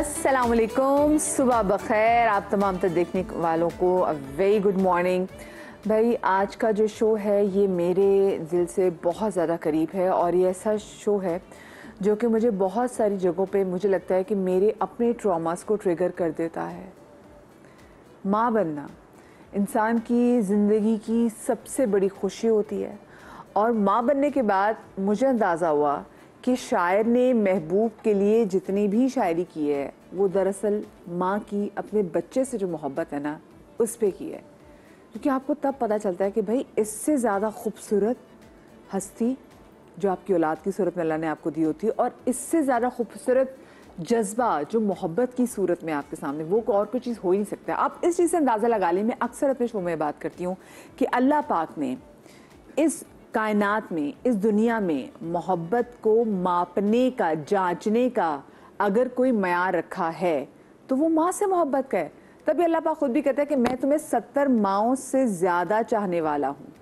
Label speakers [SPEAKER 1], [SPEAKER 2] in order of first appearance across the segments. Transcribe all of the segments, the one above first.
[SPEAKER 1] अस्सलामुअलैकुम, सुबह बखैर आप तमाम तर देखने वालों को अ वेरी गुड मॉर्निंग। भाई आज का जो शो है ये मेरे दिल से बहुत ज़्यादा करीब है और ये ऐसा शो है जो कि मुझे बहुत सारी जगहों पे मुझे लगता है कि मेरे अपने ट्रॉमास को ट्रिगर कर देता है। माँ बनना इंसान की ज़िंदगी की सबसे बड़ी खुशी होती है और माँ बनने के बाद मुझे अंदाज़ा हुआ कि शायर ने महबूब के लिए जितनी भी शायरी की है वो दरअसल माँ की अपने बच्चे से जो मोहब्बत है ना उस पे की है, क्योंकि आपको तब पता चलता है कि भाई इससे ज़्यादा खूबसूरत हस्ती जो आपकी औलाद की सूरत में अल्लाह ने आपको दी होती है और इससे ज़्यादा खूबसूरत जज्बा जो मोहब्बत की सूरत में आपके सामने वो और कोई चीज़ हो ही नहीं सकता। आप इस चीज़ से अंदाज़ा लगा लें, मैं अक्सर अपने शो में बात करती हूँ कि अल्लाह पाक ने इस कायनात में, इस दुनिया में मोहब्बत को मापने का, जांचने का अगर कोई मयार रखा है तो वो माँ से मोहब्बत का है। तभी अल्लाह पाक खुद भी कहता है कि मैं तुम्हें 70 माँओं से ज़्यादा चाहने वाला हूँ।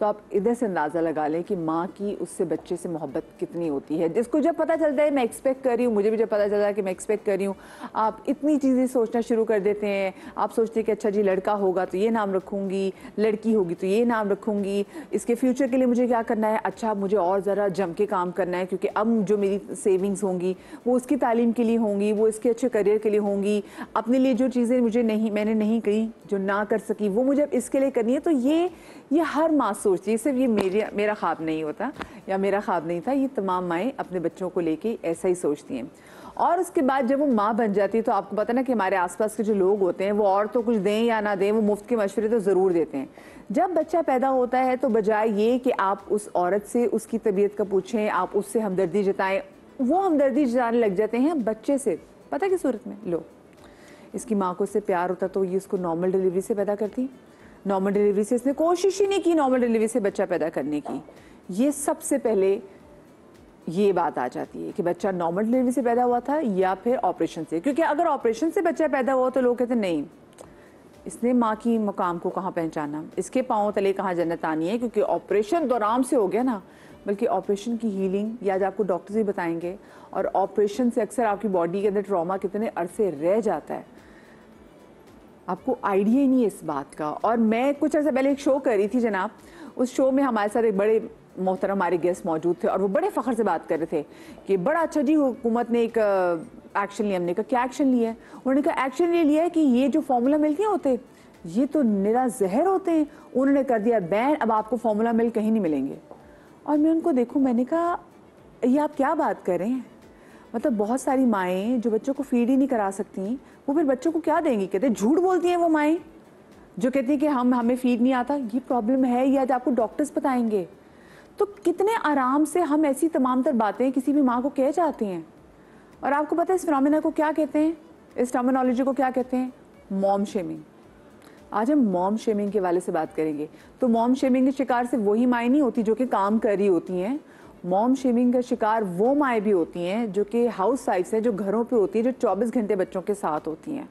[SPEAKER 1] तो आप इधर से अंदाज़ा लगा लें कि माँ की उससे बच्चे से मोहब्बत कितनी होती है। जिसको जब पता चलता है मैं एक्सपेक्ट कर रही हूँ, मुझे भी जब पता चलता है कि मैं एक्सपेक्ट कर रही हूँ, आप इतनी चीज़ें सोचना शुरू कर देते हैं। आप सोचते हैं कि अच्छा जी लड़का होगा तो ये नाम रखूँगी, लड़की होगी तो ये नाम रखूँगी, इसके फ्यूचर के लिए मुझे क्या करना है, अच्छा मुझे और ज़रा जम के काम करना है क्योंकि अब जो मेरी सेविंग्स होंगी वो उसकी तालीम के लिए होंगी, वो इसके अच्छे करियर के लिए होंगी। अपने लिए जो चीज़ें मैंने नहीं कही, जो ना कर सकी, वो मुझे अब इसके लिए करनी है। तो ये हर माँ सोचती है, सिर्फ ये मेरा ख्वाब नहीं होता या मेरा ख्वाब नहीं था, ये तमाम माएँ अपने बच्चों को लेके ऐसा ही सोचती हैं। और उसके बाद जब वो माँ बन जाती है तो आपको पता ना कि हमारे आसपास के जो लोग होते हैं वो और तो कुछ दें या ना दें, वो मुफ्त के मशवरे तो ज़रूर देते हैं। जब बच्चा पैदा होता है तो बजाय ये कि आप उस औरत से उसकी तबीयत का पूछें, आप उससे हमदर्दी जताएं, वो हमदर्दी जताने लग जाते हैं बच्चे से। पता की सूरत में, लो इसकी माँ को उससे प्यार होता तो ये उसको नॉर्मल डिलीवरी से पैदा करती। नॉर्मल डिलीवरी से इसने कोशिश ही नहीं की नॉर्मल डिलीवरी से बच्चा पैदा करने की। ये सबसे पहले ये बात आ जाती है कि बच्चा नॉर्मल डिलीवरी से पैदा हुआ था या फिर ऑपरेशन से, क्योंकि अगर ऑपरेशन से बच्चा पैदा हुआ तो लोग कहते नहीं इसने माँ की मकाम को कहाँ पहचाना, इसके पाँव तले कहाँ जन्नत आनी है, क्योंकि ऑपरेशन तो आराम से हो गया ना। बल्कि ऑपरेशन की हीलिंग या आज आपको डॉक्टर्स भी बताएंगे, और ऑपरेशन से अक्सर आपकी बॉडी के अंदर ट्रॉमा कितने अरसे रह जाता है, आपको आइडिया ही नहीं है इस बात का। और मैं कुछ अर्से पहले एक शो कर रही थी जनाब, उस शो में हमारे साथ एक बड़े मोहतरम हमारे गेस्ट मौजूद थे और वो बड़े फ़ख्र से बात कर रहे थे कि बड़ा अच्छा जी हुकूमत ने एक एक्शन लिया। हमने कहा क्या एक्शन लिया है? उन्होंने कहा एक्शन ये लिया है कि ये जो फार्मूला मिल्क नहीं होते ये तो निरा जहर होते हैं, उन्होंने कर दिया बैन, अब आपको फार्मूला मिल्क कहीं नहीं मिलेंगे। और मैं उनको देखूँ, मैंने कहा ये आप क्या बात कर रहे हैं? मतलब बहुत सारी माएँ जो बच्चों को फीड ही नहीं करा सकती वो फिर बच्चों को क्या देंगी? कहते झूठ बोलती हैं वो माएँ जो कहती हैं कि हमें फीड नहीं आता, ये प्रॉब्लम है, ये आज आपको डॉक्टर्स बताएंगे। तो कितने आराम से हम ऐसी तमाम तर बातें किसी भी माँ को कह जाती हैं। और आपको पता है इस फिनोमेना को क्या कहते हैं, इस टर्मिनोलॉजी को क्या कहते हैं? Mom shaming. आज हम मॉम शेमिंग के वाले से बात करेंगे। तो मॉम शेमिंग के शिकार सिर्फ वही माएँ नहीं होती जो कि काम कर रही होती हैं, मॉम शेमिंग का शिकार वो माएँ भी होती हैं जो कि हाउस वाइफ्स हैं, जो घरों पे होती हैं, जो 24 घंटे बच्चों के साथ होती हैं।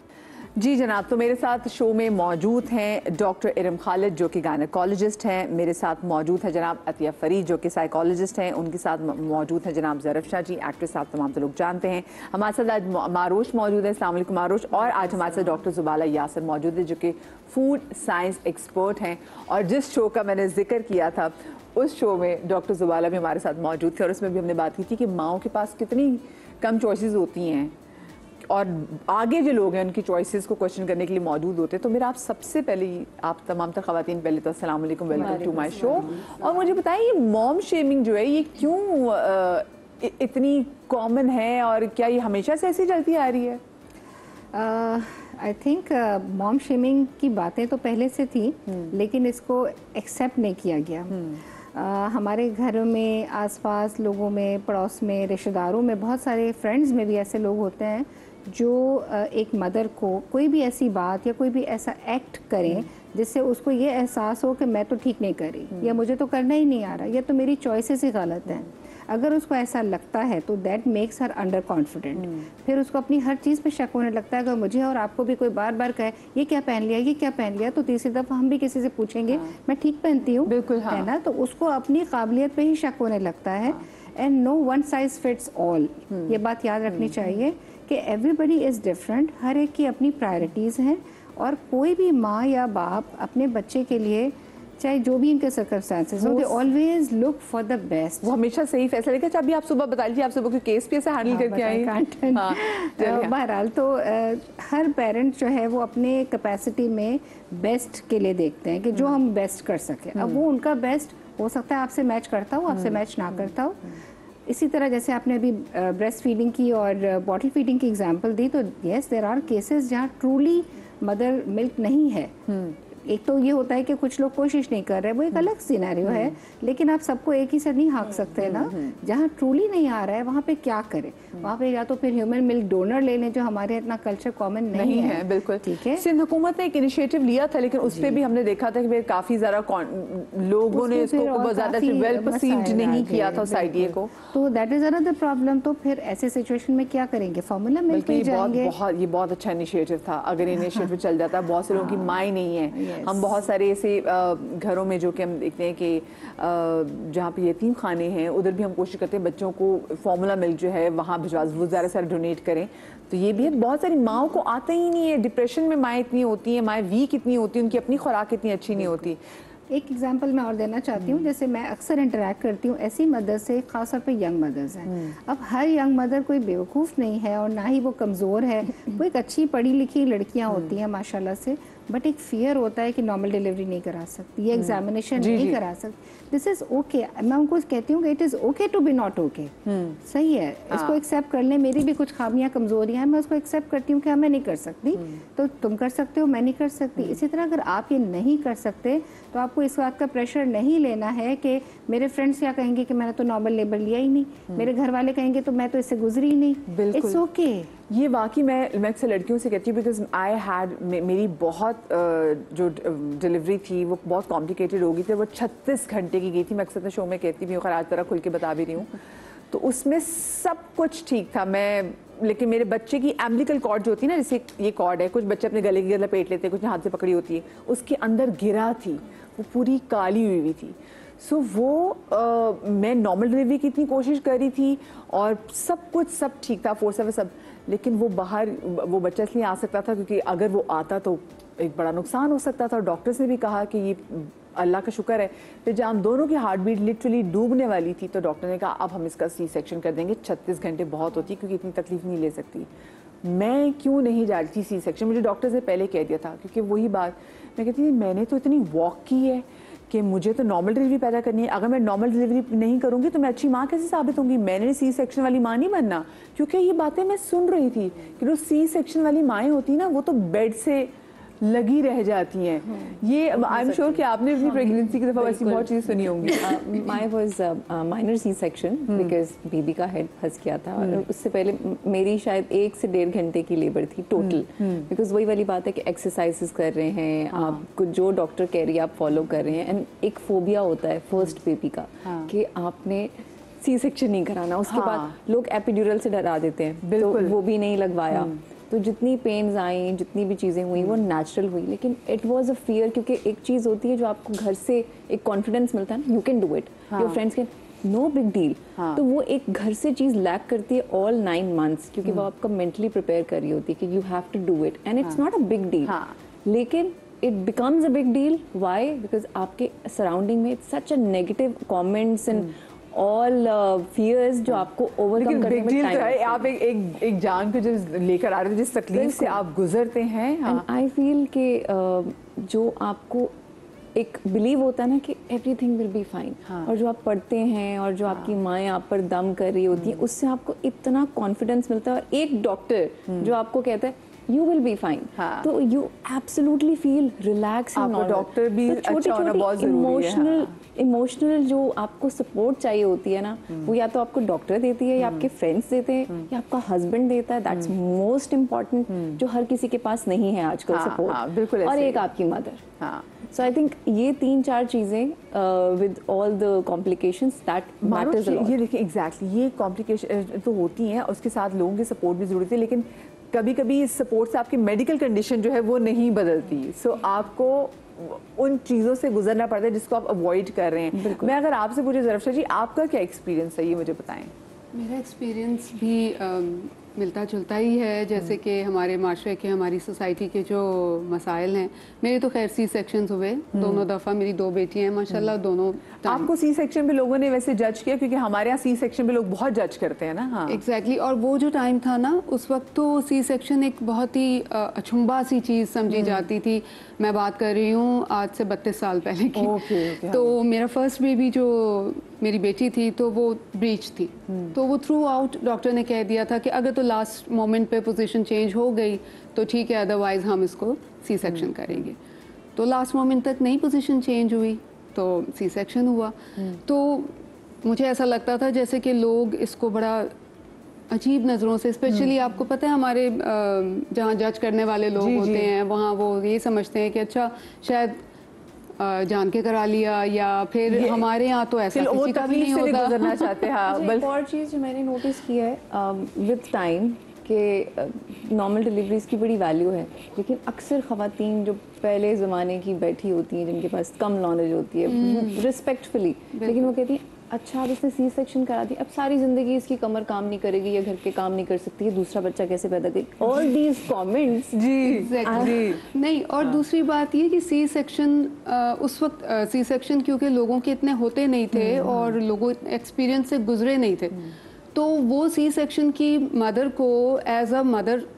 [SPEAKER 1] जी जनाब, तो मेरे साथ शो में मौजूद हैं डॉक्टर इरम खालिद जो कि गायनेकोलॉजिस्ट हैं, मेरे साथ मौजूद है जनाब अतिया फरीद जो कि साइकोलॉजिस्ट हैं, उनके साथ मौजूद है जनाब ज़रफ़ शाह जी, एक्ट्रेस आप तमाम तो लोग जानते हैं। हमारे साथ आज मारोश मौजूद है, अस्सलाम वालेकुम मारोश। और आज हमारे साथ डॉक्टर ज़ुबाला यासर मौजूद है जो कि फूड साइंस एक्सपर्ट हैं। और जिस शो का मैंने जिक्र किया था उस शो में डॉक्टर ज़ुबाला भी हमारे साथ मौजूद थे और उसमें भी हमने बात की थी कि माँओं के पास कितनी कम चॉइसेस होती हैं और आगे जो लोग हैं उनकी चॉइसेस को क्वेश्चन करने के लिए मौजूद होते हैं। तो मेरा आप सबसे पहले आप तमाम तर ख़वातीन पहले तो अस्सलाम वालेकुम, वेलकम टू माय शो। और मुझे बताइए ये मॉम शेमिंग जो है ये क्यों इतनी कॉमन है और क्या ये हमेशा से ऐसी चलती आ रही है?
[SPEAKER 2] आई थिंक मॉम शेमिंग की बातें तो पहले से थी लेकिन इसको एक्सेप्ट नहीं किया गया। हमारे घरों में, आसपास लोगों में, पड़ोस में, रिश्तेदारों में, बहुत सारे फ्रेंड्स में भी ऐसे लोग होते हैं जो एक मदर को कोई भी ऐसी बात या कोई भी ऐसा एक्ट करें जिससे उसको ये एहसास हो कि मैं तो ठीक नहीं कर रही या मुझे तो करना ही नहीं आ रहा या तो मेरी चॉइसेस ही गलत हैं। अगर उसको ऐसा लगता है तो that makes her under confident. फिर उसको अपनी हर चीज़ पे शक होने लगता है। अगर मुझे और आपको भी कोई बार बार कहे ये क्या पहन लिया, ये क्या पहन लिया, तो तीसरी दफ़ा हम भी किसी से पूछेंगे मैं ठीक पहनती हूँ,
[SPEAKER 1] बिल्कुल हाँ।
[SPEAKER 2] है ना। तो उसको अपनी काबिलियत पे ही शक होने लगता है। And no one size fits all, ये बात याद रखनी चाहिए कि एवरीबडी इज़ डिफरेंट, हर एक की अपनी प्रायोरिटीज़ हैं, और कोई भी माँ या बाप अपने बच्चे के लिए चाहे जो भी इनके सर्कमस्टांसेस हो, they always look for the best.
[SPEAKER 1] वो हमेशा सही फैसला लेकर। अभी आप सुबह बता लीजिए, आप सुबह कोई केस भी ऐसे हैंडल करके आई?
[SPEAKER 2] बहरहाल तो हर पेरेंट जो है वो अपने कैपेसिटी में बेस्ट के लिए देखते हैं कि जो हम बेस्ट कर सकें। अब वो उनका बेस्ट हो सकता है आपसे मैच करता हो, आपसे मैच ना करता हो। इसी तरह जैसे आपने अभी ब्रेस्ट फीडिंग की और बॉटल फीडिंग की एग्जांपल दी, तो यस देयर आर केसेस जहाँ ट्रूली मदर मिल्क नहीं है। एक तो ये होता है कि कुछ लोग कोशिश नहीं कर रहे, वो एक अलग सिनेरियो है, लेकिन आप सबको एक ही से नहीं हाँक सकते ना। जहाँ ट्रूली नहीं आ रहा है वहाँ पे क्या करें? वहाँ पे या तो फिर ह्यूमन मिल्क डोनर ले लें, जो हमारे इतना कल्चर कॉमन नहीं है।
[SPEAKER 1] बिल्कुल
[SPEAKER 2] ठीक है।
[SPEAKER 1] सिंध हुकूमत ने एक इनिशिएटिव लिया था, लेकिन उस पर भी हमने देखा था कि काफी ज्यादा लोगों ने इसको बहुत ज्यादा वेल परसीव्ड नहीं किया था उस आइडिया को।
[SPEAKER 2] तो दैट इज अनदर प्रॉब्लम। तो फिर ऐसे सिचुएशन में क्या करेंगे? फार्मूला मिल्क पे जाएंगे।
[SPEAKER 1] ये बहुत अच्छा इनिशिएटिव था। अगर इनिशिएटिव चल जाता, बहुत से लोगों की माँ नहीं है। हम बहुत सारे ऐसे घरों में जो कि हम देखते हैं कि जहाँ पे यतीम खाने हैं, उधर भी हम कोशिश करते हैं बच्चों को फार्मूला मिल्क जो है वहाँ भिजवा, वो ज़्यादा से डोनेट करें। तो ये भी है, बहुत सारी माओं को आता ही नहीं है। डिप्रेशन में माएँ इतनी होती हैं, माएँ वीक इतनी होती हैं, उनकी अपनी खुराक इतनी अच्छी नहीं होती।
[SPEAKER 2] एक एग्जांपल मैं और देना चाहती हूँ। जैसे मैं अक्सर इंटरेक्ट करती हूँ ऐसी मदर से, खासतौर पे यंग मदर्स हैं। अब हर यंग मदर कोई बेवकूफ़ नहीं है और ना ही वो कमज़ोर है। वो एक अच्छी पढ़ी लिखी लड़कियाँ होती हैं माशाल्लाह से, बट एक फियर होता है कि नॉर्मल डिलीवरी नहीं करा सकती, ये एग्जामिनेशन नहीं करा सकती। This is okay. मैं उनको कहती हूँ कि it is okay to be not okay. सही है, इसको एक्सेप्ट कर लें। मेरी भी कुछ खामियां कमजोरियां हैं, मैं उसको एक्सेप्ट करती हूँ कि मैं नहीं कर सकती, तो तुम कर सकते हो, मैं नहीं कर सकती। इसी तरह अगर आप ये नहीं कर सकते तो आपको इस बात का प्रेशर नहीं लेना है कि मेरे फ्रेंड्स क्या कहेंगे कि मैंने तो नॉर्मल लेबर लिया ही नहीं, मेरे घर वाले कहेंगे तो मैं तो इससे गुजरी ही नहीं। It's okay.
[SPEAKER 1] ये वाकई मैं अक्सर लड़कियों से कहती हूँ, बिकॉज आई हैड मेरी बहुत जो डिलीवरी थी वो बहुत कॉम्प्लिकेटेड हो गई थी। वो 36 घंटे की गई थी। मैं अक्सर शो में कहती भी हूँ, आज तरह खुल के बता भी रही हूँ। तो उसमें सब कुछ ठीक था, लेकिन मेरे बच्चे की एम्बिलिकल कॉर्ड जो होती है ना, जैसे ये कॉर्ड है, कुछ बच्चे अपने गले की लपेट लेते हैं, कुछ हाथ से पकड़ी होती है, उसके अंदर गिरा थी, वो पूरी काली हुई थी। सो मैं नॉर्मल डिलीवरी की इतनी कोशिश कर रही थी और सब ठीक था, फोर्स सब, लेकिन वो बच्चा इसलिए आ सकता था क्योंकि अगर वो आता तो एक बड़ा नुकसान हो सकता था। और डॉक्टर्स ने भी कहा कि ये अल्लाह का शुक्र है। फिर जब हम दोनों की हार्ट बीट लिटरली डूबने वाली थी तो डॉक्टर ने कहा अब हम इसका सी सेक्शन कर देंगे। 36 घंटे बहुत होती क्योंकि इतनी तकलीफ नहीं ले सकती। मैं क्यों नहीं जा रही थी सी सेक्शन? मुझे डॉक्टर्स ने पहले कह दिया था, क्योंकि वही बात मैं कहती थी, मैंने तो इतनी वॉक की है कि मुझे तो नॉर्मल डिलीवरी पैदा करनी है। अगर मैं नॉर्मल डिलीवरी नहीं करूँगी तो मैं अच्छी माँ कैसे साबित होंगी? मैंने सी सेक्शन वाली माँ नहीं बनना। क्योंकि ये बातें मैं सुन रही थी कि जो सी सेक्शन वाली माएँ होती ना, वो तो बेड से लगी रह जाती हैं। ये आई एम श्योर कि आपने अपनी प्रेगनेंसी की दफ़ा ऐसी बहुत चीज़ सुनी होंगी।
[SPEAKER 3] My was minor C section because baby का हेड फंस गया था। और उससे पहले मेरी शायद 1 से 1.5 घंटे की लेबर थी टोटल। बिकॉज वही वाली बात है कि एक्सरसाइजेस कर रहे हैं आप, कुछ जो डॉक्टर कह रही है आप फॉलो कर रहे हैं। एंड एक फोबिया होता है फर्स्ट बेबी का कि आपने सी सेक्शन नहीं कराना। उसके बाद लोग एपिड्यूरल से डरा देते हैं, तो वो भी नहीं लगवाया। तो जितनी पेन्स आई, जितनी भी चीज़ें हुई वो नेचुरल हुई, लेकिन इट वाज अ फियर। क्योंकि एक चीज़ होती है जो आपको घर से एक कॉन्फिडेंस मिलता है ना, you can do it, your friends can, no big deal. तो वो एक घर से चीज़ लैक करती है ऑल 9 months, क्योंकि वो आपका मेंटली प्रिपेयर कर रही होती है कि you have to do it and it's not a big deal. लेकिन it becomes a big deal. Why? Because आपके सराउंडिंग में such a negative comments and all fears जो आपको ओवरकम करने में टाइम लगता है।
[SPEAKER 1] आप एक जान को जब लेकर आ रहे थे, जिस तकलीफ से आप गुजरते हैं,
[SPEAKER 3] आई फील कि जो आपको एक बिलीव होता है ना कि एवरीथिंग विल बी फाइन, और जो आप पढ़ते हैं और जो आपकी माएँ आप पर दम कर रही होती हैं, उससे आपको इतना कॉन्फिडेंस मिलता है। और एक डॉक्टर जो आपको कहता है you will be fine, तो you absolutely feel relaxed and all.
[SPEAKER 1] Doctor भी अच्छा होना बहुत जरूरी है।
[SPEAKER 3] इमोशनल जो आपको सपोर्ट चाहिए होती है ना, वो या तो आपको डॉक्टर देती है, या आपके फ्रेंड्स देते हैं, या आपका हस्बैंड देता है। दैट्स मोस्ट इम्पॉर्टेंट, जो हर किसी के पास नहीं है आजकल सपोर्ट।
[SPEAKER 1] बिल्कुल।
[SPEAKER 3] और एक आपकी मदर। सो आई थिंक ये 3-4 चीजें with all the complications that matters a lot.
[SPEAKER 1] ये देखिए एग्जैक्टली, ये कॉम्प्लिकेशन तो होती हैं, उसके साथ लोगों की सपोर्ट भी जरूरी है, लेकिन कभी कभी इस सपोर्ट से आपकी मेडिकल कंडीशन जो है वो नहीं बदलती। सो आपको उन चीज़ों से गुजरना पड़ता है जिसको आप अवॉइड कर रहे हैं। मैं अगर आपसे पूछे ज़रफ़शा जी, आपका क्या एक्सपीरियंस है, ये मुझे बताएं।
[SPEAKER 4] मेरा एक्सपीरियंस भी मिलता जुलता ही है, जैसे कि हमारे माशरे के, हमारी सोसाइटी के जो मसाइल हैं। मेरे तो खैर सी सेक्शंस हुए दोनों दफ़ा, मेरी 2 बेटियां हैं माशाल्लाह, दोनों।
[SPEAKER 1] आपको सी सेक्शन पे लोगों ने वैसे जज किया, क्योंकि हमारे यहाँ सी सेक्शन पे लोग बहुत जज करते हैं ना। हाँ
[SPEAKER 4] एग्जैक्टली और वो जो टाइम था ना, उस वक्त तो सी सेक्शन एक बहुत ही अछुम्बा सी चीज़ समझी जाती थी। मैं बात कर रही हूँ आज से 32 साल पहले की। तो मेरा फर्स्ट बेबी जो मेरी बेटी थी तो वो ब्रीच थी, तो वो थ्रू आउट डॉक्टर ने कह दिया था कि अगर तो लास्ट मोमेंट पे पोजीशन चेंज हो गई तो ठीक है, अदरवाइज हम इसको सी सेक्शन करेंगे। तो लास्ट मोमेंट तक नहीं पोजीशन चेंज हुई तो सी सेक्शन हुआ। तो मुझे ऐसा लगता था जैसे कि लोग इसको बड़ा अजीब नज़रों से, स्पेशली आपको पता है हमारे जहाँ जज करने वाले लोग होते हैं वहाँ वो ये समझते हैं कि अच्छा शायद जान के करा लिया, या फिर हमारे यहाँ तो ऐसा किसी का भी नहीं होता।
[SPEAKER 1] गुजरना चाहते हैं। हाँ,
[SPEAKER 3] एक और चीज़ जो मैंने नोटिस किया है विद टाइम कि नॉर्मल डिलीवरीज की बड़ी वैल्यू है, लेकिन अक्सर ख़वातीन जो पहले ज़माने की बैठी होती हैं, जिनके पास कम नॉलेज होती है, रिस्पेक्टफुली, लेकिन वो कहती हैं अच्छा अब इसने सी सेक्शन करा दी, अब सारी ज़िंदगी इसकी कमर काम नहीं करेगी या घर के काम नहीं कर सकती है, दूसरा बच्चा कैसे पैदा करेगी। ऑल दीज कमेंट्स
[SPEAKER 4] जी नहीं। और दूसरी बात ये कि सी सेक्शन उस वक्त सी सेक्शन क्योंकि लोगों के इतने होते नहीं थे और लोगों एक्सपीरियंस से गुजरे नहीं थे, तो वो सी सेक्शन की मदर को एज अ मदर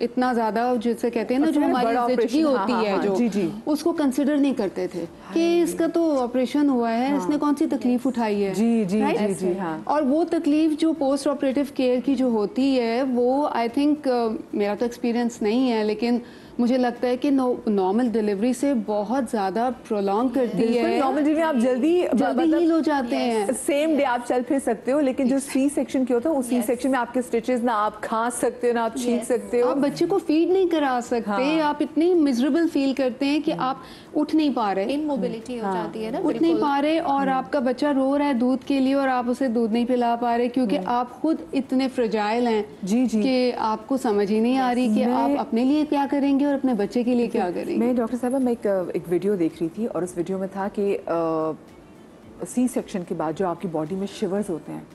[SPEAKER 4] इतना ज़्यादा, जिसे कहते हैं ना, जो हमारी जिंदगी होती है जो उसको कंसिडर नहीं करते थे कि इसका तो ऑपरेशन हुआ है, इसने कौन सी तकलीफ उठाई है।
[SPEAKER 1] जी।
[SPEAKER 4] और वो तकलीफ जो पोस्ट ऑपरेटिव केयर की जो होती है वो आई थिंक, मेरा तो एक्सपीरियंस नहीं है, लेकिन मुझे लगता है कि नॉर्मल डिलीवरी से बहुत ज़्यादा प्रोलॉन्ग करती है।
[SPEAKER 1] नॉर्मल डिलीवरी आप जल्दी
[SPEAKER 4] हील हो जाते हैं,
[SPEAKER 1] सेम डे आप चल फिर सकते हो, लेकिन जो सी सेक्शन की होता है उस सी सेक्शन में आपके स्टिचेस ना आप खा सकते हो ना आप छींक सकते हो,
[SPEAKER 4] आप बच्चे को फीड नहीं करा सकते, आप इतनी मिजरेबल फील करते हैं कि आप उठ नहीं पा रहे,
[SPEAKER 5] इनमोबिलिटी हो जाती है ना,
[SPEAKER 4] उठ नहीं पा रहे, और आपका बच्चा रो रहा है दूध के लिए और आप उसे दूध नहीं पिला पा रहे क्योंकि आप खुद इतने फ्रजाइल हैं कि आपको समझ ही नहीं आ रही कि आप अपने लिए क्या करेंगे और अपने बच्चे के लिए क्या करेंगे।
[SPEAKER 1] मैं डॉक्टर साहब मैं एक वीडियो देख रही थी और उस वीडियो में था कि सी सेक्शन के बाद जो आपकी बॉडी में शिवर्स होते हैं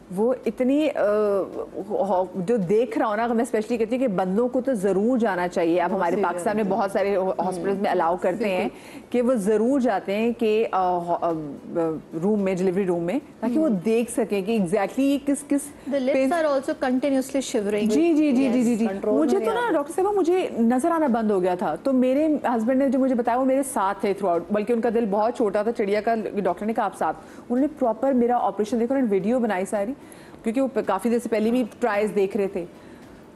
[SPEAKER 1] वो इतनी जो देख रहा हूँ ना, मैं स्पेशली कहती हूँ कि बंदों को तो ज़रूर जाना चाहिए। अब हमारे पाकिस्तान में बहुत सारे हॉस्पिटल्स में अलाउ करते हैं कि वो ज़रूर जाते हैं कि रूम में, डिलीवरी रूम में, ताकि वो देख सकें कि एग्जैक्टली ये किस किस
[SPEAKER 5] The lips are also continuously shivering.
[SPEAKER 1] जी। मुझे तो ना डॉक्टर साहब मुझे नजर आना बंद हो गया था, तो मेरे हस्बैंड ने जो मुझे बताया वो मेरे साथ थे थ्रू आउट, बल्कि उनका दिल बहुत छोटा था, चिड़िया का, डॉक्टर ने कहा आप साथ, उन्होंने प्रॉपर मेरा ऑपरेशन देखा, उन्होंने वीडियो बनाई सारी, क्योंकि वो काफ़ी देर से पहले भी ट्रायल्स देख रहे थे।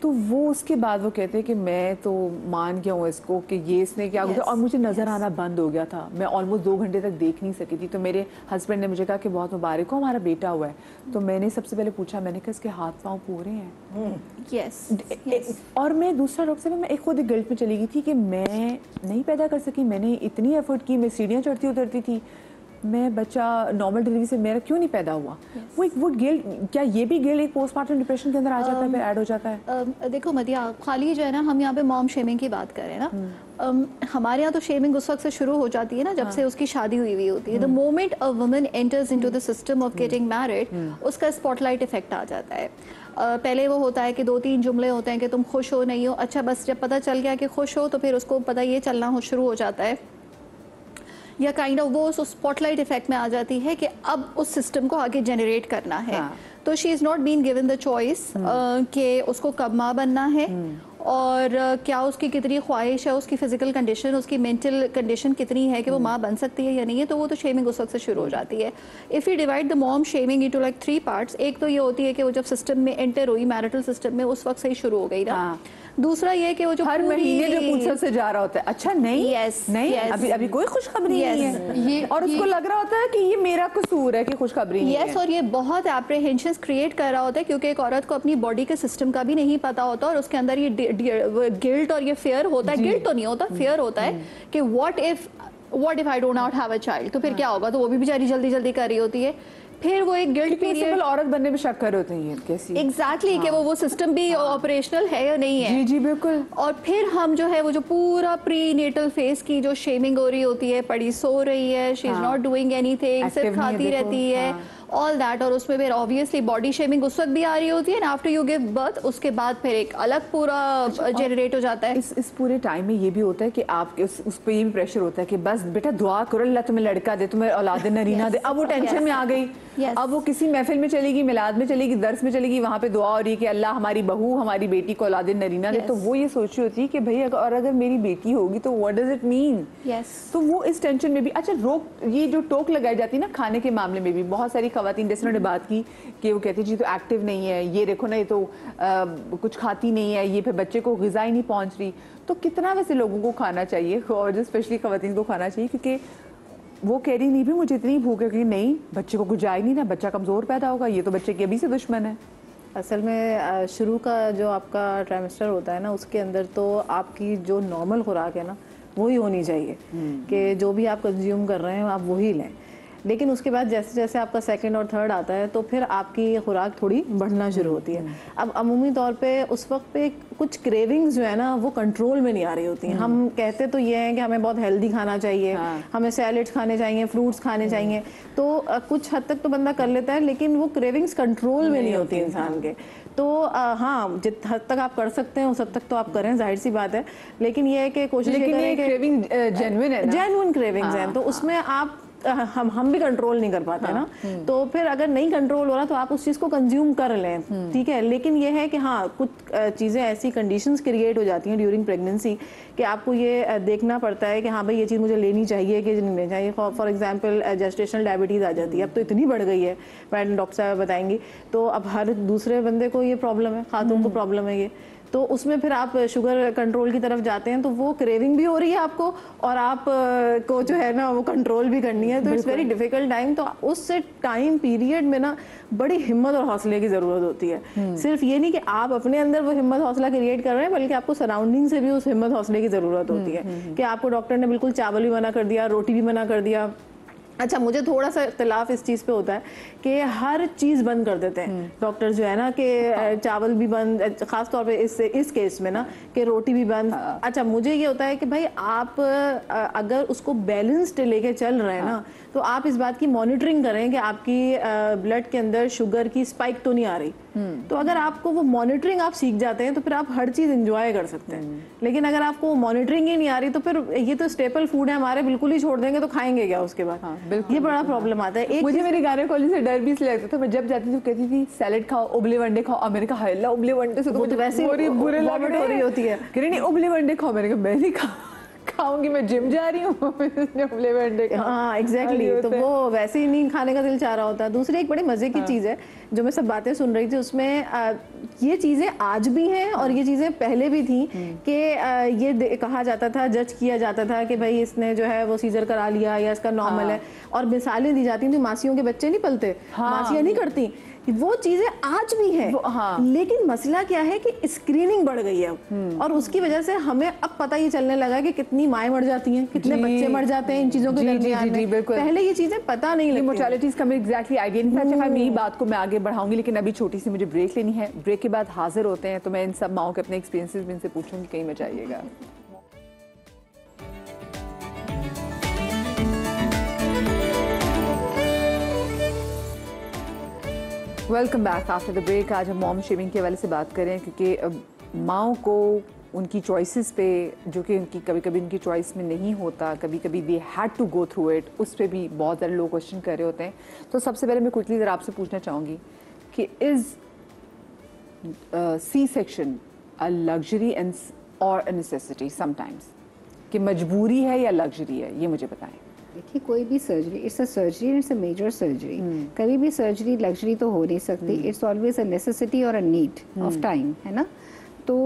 [SPEAKER 1] तो वो उसके बाद वो कहते हैं कि मैं तो मान गया हूँ इसको कि ये इसने क्या गुजरा, और मुझे नज़र आना बंद हो गया था, मैं ऑलमोस्ट 2 घंटे तक देख नहीं सकी थी। तो मेरे हस्बैंड ने मुझे कहा कि बहुत मुबारक हो, हमारा बेटा हुआ है। तो मैंने सबसे पहले पूछा, मैंने कहा इसके हाथ पाँव पूरे हैं?
[SPEAKER 5] Yes.
[SPEAKER 1] और मैं दूसरा डॉक्टर साहब, मैं एक खुद गिल्ट में चली गई थी कि मैं नहीं पैदा कर सकी, मैंने इतनी एफर्ट की, मैं सीढ़ियाँ चढ़ती उतरती थी, मैं बच्चा नॉर्मल डिलीवरी से मेरा क्यों नहीं पैदा हुआ। वो गिल्ट, क्या ये भी गिल्ट एक पोस्टमार्टम डिप्रेशन के अंदर आ जाता है, फिर ऐड हो जाता है?
[SPEAKER 5] देखो मदिया, खाली जो है ना, हम यहाँ पे मॉम शेमिंग की बात कर रहे हैं ना, हमारे यहाँ तो शेमिंग उस वक्त से शुरू हो जाती है ना जब से उसकी शादी हुई होती है। The moment a woman enters into the system of getting married, उसका स्पॉटलाइट इफेक्ट आ जाता है। पहले वो होता है कि 2-3 जुमले होते हैं कि तुम खुश हो नहीं हो, अच्छा बस जब पता चल गया कि खुश हो तो फिर उसको पता ये चलना शुरू हो जाता है, या काइंड ऑफ वो उस स्पॉटलाइट इफेक्ट में आ जाती है कि अब उस सिस्टम को आगे जनरेट करना है। तो she is not been given the choice कि उसको कब माँ बनना है और क्या उसकी कितनी ख्वाहिश है, उसकी फिजिकल कंडीशन, उसकी मेंटल कंडीशन कितनी है कि वो माँ बन सकती है या नहीं है। तो वो तो शेमिंग उस वक्त से शुरू हो जाती है। If you divide the mom shaming into like 3 parts, एक तो ये होती है कि वो जब सिस्टम में एंटर हुई, मैरिटल सिस्टम में, उस वक्त से ही शुरू हो गई ना। दूसरा ये कि वो जो
[SPEAKER 1] हर महीने जो पूछल से जा रहा होता है, अच्छा नहीं नहीं अभी कोई खुशखबरी नहीं है, ये और उसको लग रहा होता है कि ये मेरा कसूर है कि खुशखबरी नहीं है।
[SPEAKER 5] और ये बहुत एप्रीहेंशंस क्रिएट कर रहा होता है क्योंकि एक औरत को अपनी बॉडी के सिस्टम का भी नहीं पता होता और उसके अंदर ये गिल्ट और ये फेयर होता है, गिल्ट तो नहीं होता, फेयर होता है कि what if I don't not have a child, तो फिर क्या होगा। तो वो भी बेचारी जल्दी जल्दी कर रही होती है, फिर वो एक गिल्ट पीरियड,
[SPEAKER 1] औरत बनने में शक कर होते हैं कैसी
[SPEAKER 5] एग्जैक्टली कि वो सिस्टम भी ऑपरेशनल है या नहीं है।
[SPEAKER 1] जी बिल्कुल।
[SPEAKER 5] और फिर हम जो है वो जो पूरा प्री नेटल फेज की जो शेमिंग हो रही होती है, पड़ी सो रही है, she is not doing anything, सिर्फ खाती रहती है, ऑल दैट, और उसमें फिर ऑब्वियसली बॉडी शेमिंग उस वक्त भी आ रही होती है and after you give birth उसके बाद फिर एक अलग पूरा जनरेट हो जाता है।
[SPEAKER 1] इस पूरे टाइम में ये भी होता है कि आप उस पर ये भी प्रेशर होता है कि बस बेटा दुआ करो अल्लाह तुम्हें लड़का दे, तुम्हें औलाद नरीना दे। अब वो टेंशन में आ गई, अब वो किसी महफिल में चलेगी, मिलाद में चलेगी, दर्स में चलेगी, वहाँ पे दुआ हो रही है कि अल्लाह हमारी बहू हमारी बेटी को औलाद नरीना दे। तो वो ये सोच रही होती है कि भाई अगर मेरी बेटी होगी तो व्हाट डज इट मीन। तो वो इस टेंशन में भी अच्छा ये जो टोक लगाई जाती है ना खाने के मामले में भी, बहुत सारी खवातीन जैसे उन्होंने बात की कि वो कहती जी तो एक्टिव नहीं है, ये देखो ना ये तो कुछ खाती नहीं है, ये फिर बच्चे को ग़िज़ा ही नहीं पहुंच रही। तो कितना वैसे लोगों को खाना चाहिए और जो स्पेशली खवातीन को खाना चाहिए, क्योंकि वो कह रही नहीं भी मुझे इतनी भूख है कि नहीं बच्चे को कुछ जाए नहीं ना, बच्चा कमज़ोर पैदा होगा, ये तो बच्चे के अभी से दुश्मन है।
[SPEAKER 6] असल में शुरू का जो आपका ट्राइमेस्टर होता है ना, उसके अंदर तो आपकी जो नॉर्मल खुराक है ना वही होनी चाहिए कि जो भी आप कंज्यूम कर रहे हैं आप वही लें। लेकिन उसके बाद जैसे जैसे आपका सेकंड और थर्ड आता है तो फिर आपकी खुराक थोड़ी बढ़ना शुरू होती है। अब अमूमी तौर पे उस वक्त पे कुछ क्रेविंग्स जो है ना वो कंट्रोल में नहीं आ रही होती हैं। हम कहते तो ये हैं कि हमें बहुत हेल्दी खाना चाहिए, हमें सैलेड्स खाने चाहिए, फ्रूट्स खाने चाहिए, तो कुछ हद तक तो बंदा कर लेता है, लेकिन वो क्रेविंग्स कंट्रोल में नहीं होती इंसान के। तो हाँ, जित हद तक आप कर सकते हैं उस हद तक तो आप करें, जाहिर सी बात है। लेकिन ये है कि कोशिश करें कि
[SPEAKER 1] क्रेविंग जेन्युइन है,
[SPEAKER 6] जेन्युइन क्रेविंग्स हैं, तो उसमें आप हम भी कंट्रोल नहीं कर पाते ना, तो फिर अगर नहीं कंट्रोल हो रहा तो आप उस चीज़ को कंज्यूम कर लें, ठीक है। लेकिन ये है कि हाँ कुछ चीज़ें ऐसी कंडीशंस क्रिएट हो जाती हैं ड्यूरिंग प्रेगनेंसी कि आपको ये देखना पड़ता है कि हाँ भाई ये चीज़ मुझे लेनी चाहिए कि नहीं लेनी चाहिए। फॉर एग्जांपल जेस्टेशनल डायबिटीज़ आ जाती है, अब तो इतनी बढ़ गई है, मैडम डॉक्टर साहब बताएंगी, तो अब हर दूसरे बंदे को ये प्रॉब्लम है, खातून को प्रॉब्लम है ये, तो उसमें फिर आप शुगर कंट्रोल की तरफ जाते हैं तो वो क्रेविंग भी हो रही है आपको और आप को जो है ना वो कंट्रोल भी करनी है, तो इट्स वेरी डिफिकल्ट टाइम। तो उस टाइम पीरियड में ना बड़ी हिम्मत और हौसले की ज़रूरत होती है। सिर्फ ये नहीं कि आप अपने अंदर वो हिम्मत हौसला क्रिएट कर रहे हैं, बल्कि आपको सराउंडिंग से भी उस हिम्मत हौसले की ज़रूरत होती है कि आपको डॉक्टर ने बिल्कुल चावल भी मना कर दिया, रोटी भी मना कर दिया। अच्छा, मुझे थोड़ा सा इख्तिलाफ इस चीज़ पे होता है कि हर चीज़ बंद कर देते हैं डॉक्टर जो है ना, कि चावल भी बंद, ख़ास तौर पे इस केस में ना कि रोटी भी बंद। अच्छा, मुझे ये होता है कि भाई आप अगर उसको बैलेंस्ड लेके चल रहे हैं ना, तो आप इस बात की मॉनिटरिंग करें कि आपकी ब्लड के अंदर शुगर की स्पाइक तो नहीं आ रही। तो अगर आपको वो मॉनिटरिंग आप सीख जाते हैं तो फिर आप हर चीज़ एंजॉय कर सकते हैं। लेकिन अगर आपको वो मॉनिटरिंग ही नहीं आ रही तो फिर ये तो स्टेपल फूड है हमारे, बिल्कुल ही छोड़ देंगे तो खाएंगे क्या उसके बाद। ये बड़ा प्रॉब्लम आता है।
[SPEAKER 1] मुझे मेरी गाने कॉलेज से डर भी इसलिए लगता था, मैं जब जाती थी कहती थी सैलेड खाओ, उबले वंडे खाओ, और मैंने कहा हाय अल्लाह उबले वंडे से तो
[SPEAKER 6] वैसे
[SPEAKER 1] बुरे
[SPEAKER 6] वॉमिट हो रही होती है,
[SPEAKER 1] कह रही नहीं उबले वंडे खाओ, मैंने कहा मैं नहीं खाऊंगी, मैं जिम जा रही हूँ उबले वंडे।
[SPEAKER 6] हाँ एग्जैक्टली, तो वो वैसे ही नहीं खाने का दिल चाह रहा होता। दूसरी एक बड़ी मजे की चीज़ है जो मैं सब बातें सुन रही थी उसमें ये चीज़ें आज भी हैं और ये चीज़ें पहले भी थी कि ये कहा जाता था, जज किया जाता था कि भाई इसने जो है वो सीजर करा लिया या इसका नॉर्मल है, और मिसालें दी जाती थी मासियों के बच्चे नहीं पलते, मासियाँ नहीं करती, वो चीजें आज भी है। लेकिन मसला क्या है कि स्क्रीनिंग बढ़ गई है और उसकी वजह से हमें अब पता ही चलने लगा कि कितनी माएँ मर जाती हैं, कितने बच्चे मर जाते हैं इन चीजों के दरमियान में। पहले ये चीजें पता नहीं लगती,
[SPEAKER 1] मोर्टेलिटीज का एग्जैक्टली आइडिया नहीं था। अच्छा, मैं यही बात को मैं आगे बढ़ाऊंगी, लेकिन अभी छोटी सी मुझे ब्रेक लेनी है। ब्रेक के बाद हाजिर होते हैं, तो मैं इन सब माओं के अपने एक्सपीरियंसेस भी इनसे पूछूंगी, कहीं में जाइएगा। Welcome back after the break. आज हम मॉम शेमिंग के हवाले से बात करें, क्योंकि माओं को उनकी चॉइसेस पे, जो कि उनकी कभी कभी उनकी चॉइस में नहीं होता, कभी कभी they had to go through it, उस पर भी बहुत सारे लोग क्वेश्चन कर रहे होते हैं। तो सबसे पहले मैं क्विकली ज़रा आपसे पूछना चाहूँगी कि is C section a luxury and और अ नेसेसिटी समटाइम्स, कि मजबूरी है या लग्जरी है, ये मुझे बताएं।
[SPEAKER 2] देखिए, कोई भी surgery, it's a surgery, it's a major surgery. कभी भी सर्जरी लग्जरी तो हो नहीं सकती, इट्स ऑलवेज अ नेसेसिटी और अ नीड ऑफ टाइम, है ना। तो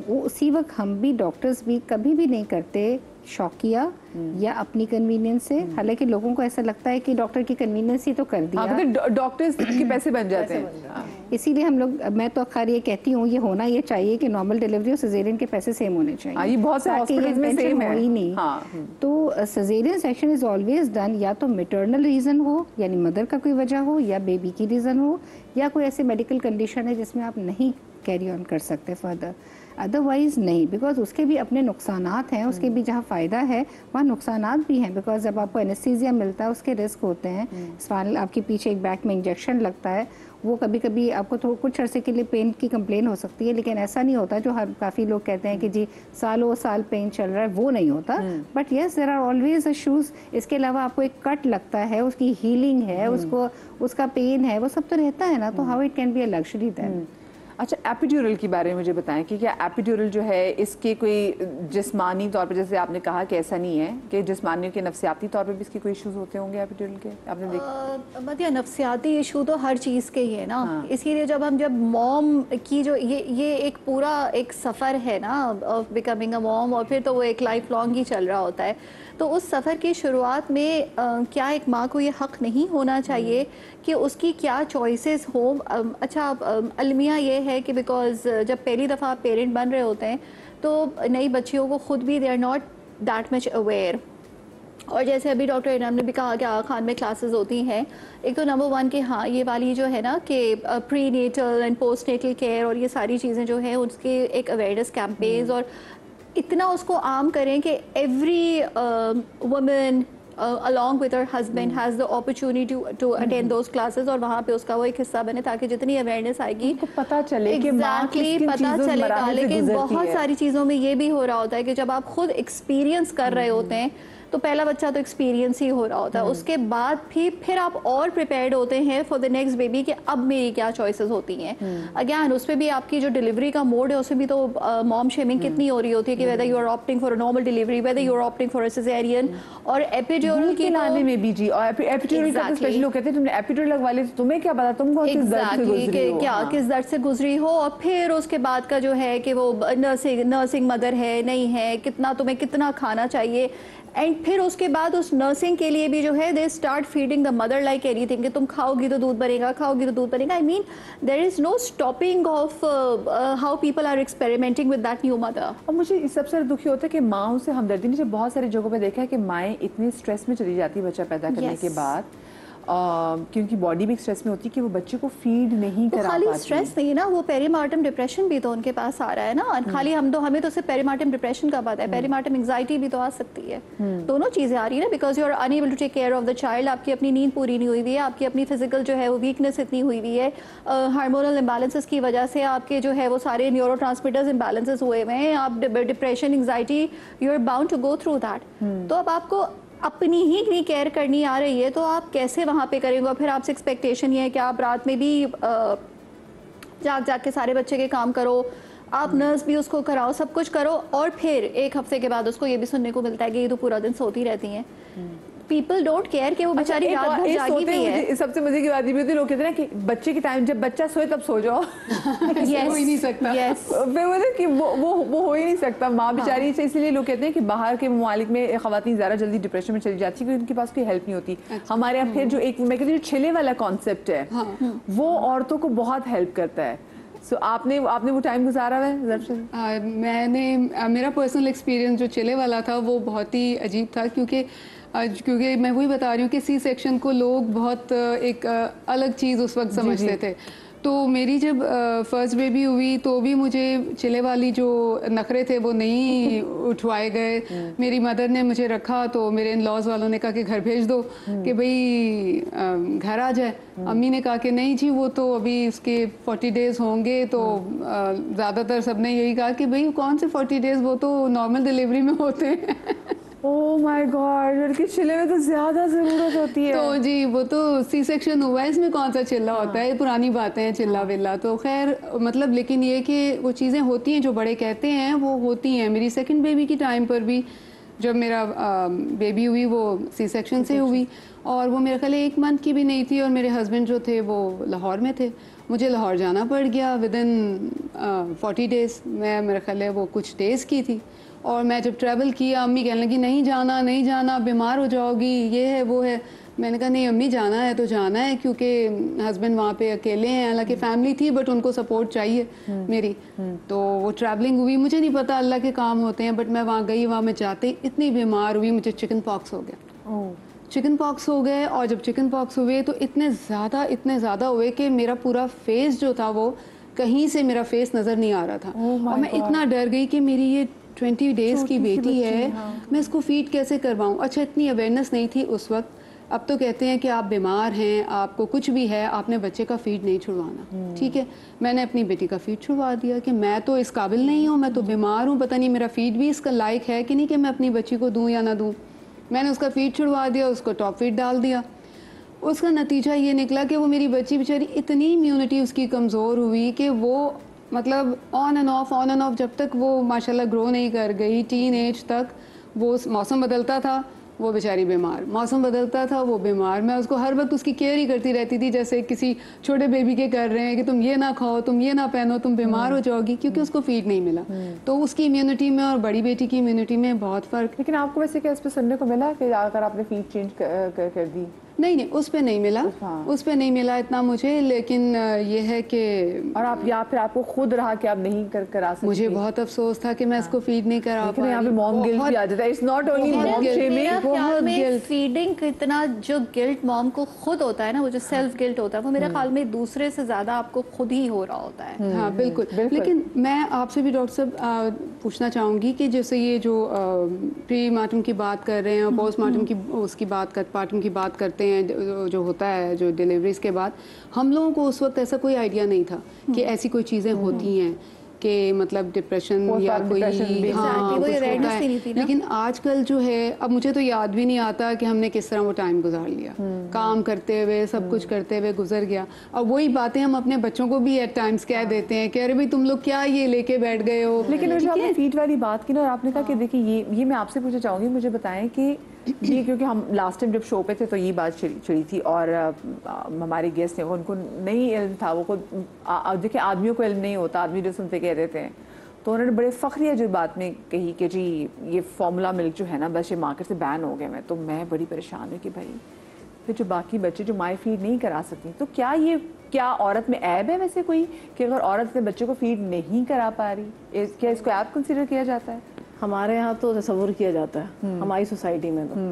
[SPEAKER 2] वो उसी वक्त हम भी डॉक्टर्स भी कभी भी नहीं करते शौकिया या अपनी कन्वीनियंस से। हालांकि लोगों को ऐसा लगता है कि डॉक्टर की कन्वीनियंस ही तो कर दिया,
[SPEAKER 1] डॉक्टर्स के पैसे बन जाते हैं।
[SPEAKER 2] इसीलिए हम लोग, मैं तो खैर ये कहती हूँ, ये होना ये चाहिए कि नॉर्मल डिलीवरी और सिजेरियन के पैसे सेम होने चाहिए।
[SPEAKER 1] ये बहुत से हॉस्पिटल्स में सेम है
[SPEAKER 2] ही नहीं। तो caesarean section is always done या तो मैटरनल रीजन हो, यानी मदर का कोई वजह हो, या बेबी की रीजन हो, या कोई ऐसे मेडिकल कंडीशन है जिसमें आप नहीं कैरी ऑन कर सकते फर्दर। अदरवाइज़ नहीं, बिकॉज उसके भी अपने नुकसानात हैं, उसके भी जहाँ फ़ायदा है वहाँ नुकसानात भी हैं। बिकॉज जब आपको एनेस्थीसिया मिलता है उसके रिस्क होते हैं, स्पाइनल आपके पीछे एक बैक में इंजेक्शन लगता है, वो कभी कभी आपको तो कुछ अरसे के लिए पेन की कंप्लेन हो सकती है, लेकिन ऐसा नहीं होता जो काफ़ी लोग कहते हैं कि जी सालों साल पेन चल रहा है, वो नहीं होता। But yes there are always issues. इसके अलावा आपको एक कट लगता है, उसकी हीलिंग है, उसको उसका पेन है, वो सब तो रहता है ना, तो how it can be a luxury then.
[SPEAKER 1] अच्छा, एपिड्यूरल के बारे में मुझे बताएं कि क्या एपिड्यूरल जो है इसके कोई जिस्मानी तौर पे, जैसे आपने कहा कि ऐसा नहीं है कि जिस्मानी के नफ्सियाती तौर पे भी इसके कोई इश्यूज होते होंगे एपिड्यूरल के, आपने देखा?
[SPEAKER 5] मतलब नफ्सियाती इशू तो हर चीज़ के ही है ना। हाँ। इसीलिए जब मॉम की जो ये एक पूरा एक सफ़र है ना ऑफ बिकमिंग अ मॉम, और फिर तो वो एक लाइफ लॉन्ग ही चल रहा होता है। तो उस सफ़र की शुरुआत में क्या एक माँ को ये हक़ नहीं होना चाहिए कि उसकी क्या चॉइसेस हो? अच्छा, अलमिया ये है कि बिकॉज़ जब पहली दफ़ा आप पेरेंट बन रहे होते हैं तो नई बच्चियों को ख़ुद भी they are not that much aware. और जैसे अभी डॉक्टर इनाम ने भी कहा कि आगा खान में क्लासेस होती हैं, एक तो नंबर 1 कि हाँ ये वाली जो है ना कि prenatal and postnatal care और ये सारी चीज़ें जो हैं उसके एक अवेयरनेस कैंपेन्स, और इतना उसको आम करें कि every woman along with her husband has the opportunity to attend those classes, और वहाँ पे उसका वो एक हिस्सा बने ताकि जितनी अवेयरनेस आएगी
[SPEAKER 1] तो पता चले कि माँ किन
[SPEAKER 5] पता
[SPEAKER 1] चीज़ों
[SPEAKER 5] चलेगा।
[SPEAKER 1] मराहल से
[SPEAKER 5] लेकिन
[SPEAKER 1] गुजरती
[SPEAKER 5] बहुत
[SPEAKER 1] है।
[SPEAKER 5] सारी चीज़ों में ये भी हो रहा होता है कि जब आप खुद एक्सपीरियंस कर रहे होते हैं तो पहला बच्चा तो एक्सपीरियंस ही हो रहा होता है, उसके बाद फिर आप और प्रिपेयर्ड होते हैं फॉर द नेक्स्ट बेबी कि अब मेरी क्या चॉइसेस होती हैं। अगेन उस पर भी आपकी जो डिलीवरी का मोड है उसमें भी तो मॉम शेमिंग कितनी हो रही होती है कि whether you are opting for a normal delivery, whether you are opting for a caesarean, और एपिड्यूरल की
[SPEAKER 1] लाने में भी जी, और एपिड्यूरल का तो स्पेशली लोग कहते हैं तुमने एपिड्यूरल लगवा ली तो तुम्हें क्या पता तुम कौन किस दर्द से गुजरी हो।
[SPEAKER 5] क्या किस दर्द से गुजरी हो, और फिर उसके बाद का जो है कि वो नर्सिंग मदर है नहीं है, कितना तुम्हें कितना खाना चाहिए, एंड फिर उसके बाद उस नर्सिंग के लिए भी जो है they start feeding the mother like anything कि तुम खाओगी तो दूध बनेगा, खाओगी तो दूध बनेगा। I mean there is no stopping of how people are experimenting with that new mother.
[SPEAKER 1] और मुझे सबसे दुखी होता है कि माँ से हमदर्दी नहीं, बहुत सारी जगहों पे देखा है कि माएँ इतनी स्ट्रेस में चली जाती है बच्चा पैदा करने के बाद, क्योंकि बॉडी भी स्ट्रेस में होती है कि वो बच्चे को फीड नहीं करा पाती।
[SPEAKER 5] खाली स्ट्रेस नहीं ना, वो पेरीमार्टम डिप्रेशन भी तो उनके पास आ रहा है ना। खाली हमें तो सिर्फ पेरीमार्टम डिप्रेशन का पता है, पेरीमार्टम एंजाइटी भी तो आ सकती है। दोनों चीजें आ रही है ना, because you are unable to take care of the child. आपकी अपनी नींद पूरी नहीं हुई हुई है, आपकी अपनी फिजिकल जो है वो वीकनेस इतनी हुई हुई है, हार्मोनल इम्बैलेंसेस की वजह से आपके जो है वो सारे न्यूरो ट्रांसमिटर्स इम्बैलेंसेस हुए हुए हैं, आप depression anxiety you are bound to go through that. तो अब आपको अपनी ही केयर करनी आ रही है तो आप कैसे वहाँ पे करेंगे? और फिर आपसे एक्सपेक्टेशन ये है कि आप रात में भी जाग के सारे बच्चे के काम करो, आप नर्स भी उसको कराओ, सब कुछ करो, और फिर एक हफ्ते के बाद उसको ये भी सुनने को मिलता है कि ये तो पूरा दिन सोती रहती हैं। पीपल डोंट केयर कि वो बेचारी रात भर जागी हुई है।
[SPEAKER 1] सबसे मजे की बात ये भी होती है, लोग कहते हैं ना कि बच्चे के टाइम जब बच्चा सोए तब सो जाओ।
[SPEAKER 4] हो ही नहीं सकता।
[SPEAKER 1] फिर वो कि वो हो ही नहीं सकता, माँ बेचारी से। इसलिए लोग कहते हैं कि बाहर के ममालिक में खवातीन ज़्यादा जल्दी डिप्रेशन में चली जाती है क्योंकि उनके पास कोई हेल्प नहीं होती। हमारे यहाँ फिर जो एक मैं कहती हूँ छिले वाला कॉन्सेप्ट है वो औरतों को बहुत हेल्प करता है। सो आपने वो टाइम गुजारा है?
[SPEAKER 4] मेरा पर्सनल एक्सपीरियंस जो चिले वाला था वो बहुत ही अजीब था, क्योंकि मैं वही बता रही हूँ कि सी सेक्शन को लोग बहुत एक अलग चीज़ उस वक्त समझते थे। तो मेरी जब फर्स्ट बेबी हुई तो भी मुझे चिले वाली जो नखरे थे वो नहीं उठवाए गए। मेरी मदर ने मुझे रखा तो मेरे इन लॉज वालों ने कहा कि घर भेज दो, कि भाई घर आ जाए। अम्मी ने कहा कि नहीं जी वो तो अभी उसके 40 डेज़ होंगे, तो ज़्यादातर सबने यही कहा कि भाई कौन से 40 डेज़, वो तो नॉर्मल डिलीवरी में होते हैं।
[SPEAKER 1] ओह माय गॉड, लड़की चिल्ले में तो ज्यादा जरूरत होती है।
[SPEAKER 4] तो जी वो तो सी सेक्शन हुआ है, इसमें कौन सा चिल्ला होता है, पुरानी बातें हैं चिल्ला विल्ला। तो खैर मतलब लेकिन ये कि वो चीज़ें होती हैं जो बड़े कहते हैं वो होती हैं। मेरी सेकंड बेबी की टाइम पर भी जब मेरा बेबी हुई वो सी सेक्शन से हुई, और वो मेरे ख्याल 1 मंथ की भी नहीं थी, और मेरे हस्बैंड जो थे वो लाहौर में थे। मुझे लाहौर जाना पड़ गया विदिन 40 डेज़। मैं मेरे ख्याल वो कुछ डेज़ की थी, और मैं जब ट्रैवल किया अम्मी कहने लगी नहीं जाना बीमार हो जाओगी, ये है वो है। मैंने कहा नहीं अम्मी जाना है तो जाना है, क्योंकि हस्बैंड वहाँ पे अकेले हैं। हालांकि फैमिली थी बट उनको सपोर्ट चाहिए मेरी। तो वो ट्रैवलिंग हुई, मुझे नहीं पता अल्लाह के काम होते हैं, बट मैं वहाँ गई, वहाँ मैं जाते ही इतनी बीमार हुई, मुझे चिकन पॉक्स हो गया। चिकन पॉक्स हो गए, और जब चिकन पॉक्स हुए तो इतने ज़्यादा हुए कि मेरा पूरा फेस जो था वो कहीं से मेरा फेस नज़र नहीं आ रहा था। और मैं इतना डर गई कि मेरी ये 20 डेज़ की बेटी है, मैं इसको फीड कैसे करवाऊँ। अच्छा, इतनी अवेयरनेस नहीं थी उस वक्त। अब तो कहते हैं कि आप बीमार हैं, आपको कुछ भी है, आपने बच्चे का फीड नहीं छुड़वाना। ठीक है, मैंने अपनी बेटी का फीड छुड़वा दिया कि मैं तो इस काबिल नहीं हूँ, मैं तो बीमार हूँ, पता नहीं मेरा फीड भी इसका लायक है कि नहीं कि मैं अपनी बच्ची को दूँ या ना दूँ। मैंने उसका फीड छुड़वा दिया, उसको टॉप फीड डाल दिया। उसका नतीजा ये निकला कि वो मेरी बच्ची बेचारी इतनी इम्यूनिटी उसकी कमज़ोर हुई कि वो मतलब ऑन एंड ऑफ जब तक वो माशाल्लाह ग्रो नहीं कर गई टीन एज तक, वो मौसम बदलता था वो बेचारी बीमार, मौसम बदलता था वो बीमार। मैं उसको हर वक्त उसकी केयर ही करती रहती थी, जैसे किसी छोटे बेबी के कर रहे हैं कि तुम ये ना खाओ, तुम ये ना पहनो, तुम बीमार हो जाओगी, क्योंकि उसको फीड नहीं मिला। तो उसकी इम्यूनिटी में और बड़ी बेटी की इम्यूनिटी में बहुत फ़र्क।
[SPEAKER 1] लेकिन आपको वैसे क्या इस पर सुनने को मिला कि अगर आपने फीड चेंज कर दी?
[SPEAKER 4] नहीं, उस पे नहीं मिला, उस पे नहीं मिला इतना मुझे, लेकिन ये है कि
[SPEAKER 1] और आप या फिर आपको खुद रहा कि आप नहीं करा सकते?
[SPEAKER 4] मुझे बहुत अफसोस था कि मैं इसको फीड नहीं करा पा रही।
[SPEAKER 1] यहाँ पे मॉम गिल्ट भी आ जाता है। It's not only mom shaming,
[SPEAKER 5] बहुत गिल्ट। फीडिंग इतना जो गिल्ट मॉम को खुद होता है ना, वो जो सेल्फ गिल्ट होता है, वो मेरे ख्याल में दूसरे से ज्यादा आपको खुद ही हो रहा होता है।
[SPEAKER 4] हाँ बिल्कुल। लेकिन मैं आपसे भी डॉक्टर साहब पूछना चाहूँगी कि जैसे ये जो प्री मार्टम की बात कर रहे हैं और पोस्ट मार्टम की उसकी पार्टम की बात करते हैं, जो होता है जो डिलीवरीज के बाद, हम लोगों को उस वक्त ऐसा कोई आइडिया नहीं था कि ऐसी कोई चीज़ें होती हैं कि मतलब डिप्रेशन या कोई हाँ कुछ होता है। लेकिन आजकल जो है, अब मुझे तो याद भी नहीं आता कि हमने किस तरह वो टाइम गुजार लिया, काम करते हुए सब कुछ करते हुए गुजर गया। और वही बातें हम अपने बच्चों को भी एट टाइम्स कह देते हैं कि अरे भाई तुम लोग क्या ये लेके बैठ गए हो।
[SPEAKER 1] लेकिन जो आपने फीड वाली बात की ना, और आपने कहा कि देखिए ये मैं आपसे पूछना चाहूँगी, मुझे बताएं कि ये क्योंकि हम लास्ट टाइम जब शो पे थे तो ये बात छिड़ी थी और हमारे गेस्ट ने उनको नहीं इल्म था, वो खुद देखिए आदमियों को इल्म नहीं होता, आदमी जो सुनते कह देते हैं, तो उन्होंने बड़े फ़ख्रिया जो बात में कही कि जी ये फार्मूला मिल्क जो है ना बस ये मार्केट से बैन हो गया। मैं बड़ी परेशान हूँ कि भाई फिर जो बाकी बच्चे जो माई फीड नहीं करा सकती, तो क्या औरत में ऐब है वैसे कोई कि अगर औरत अपने बच्चे को फीड नहीं करा पा रही, क्या इसको ऐब कंसिडर किया जाता है?
[SPEAKER 6] हमारे यहाँ तो तसव्वुर किया जाता है हमारी सोसाइटी में तो।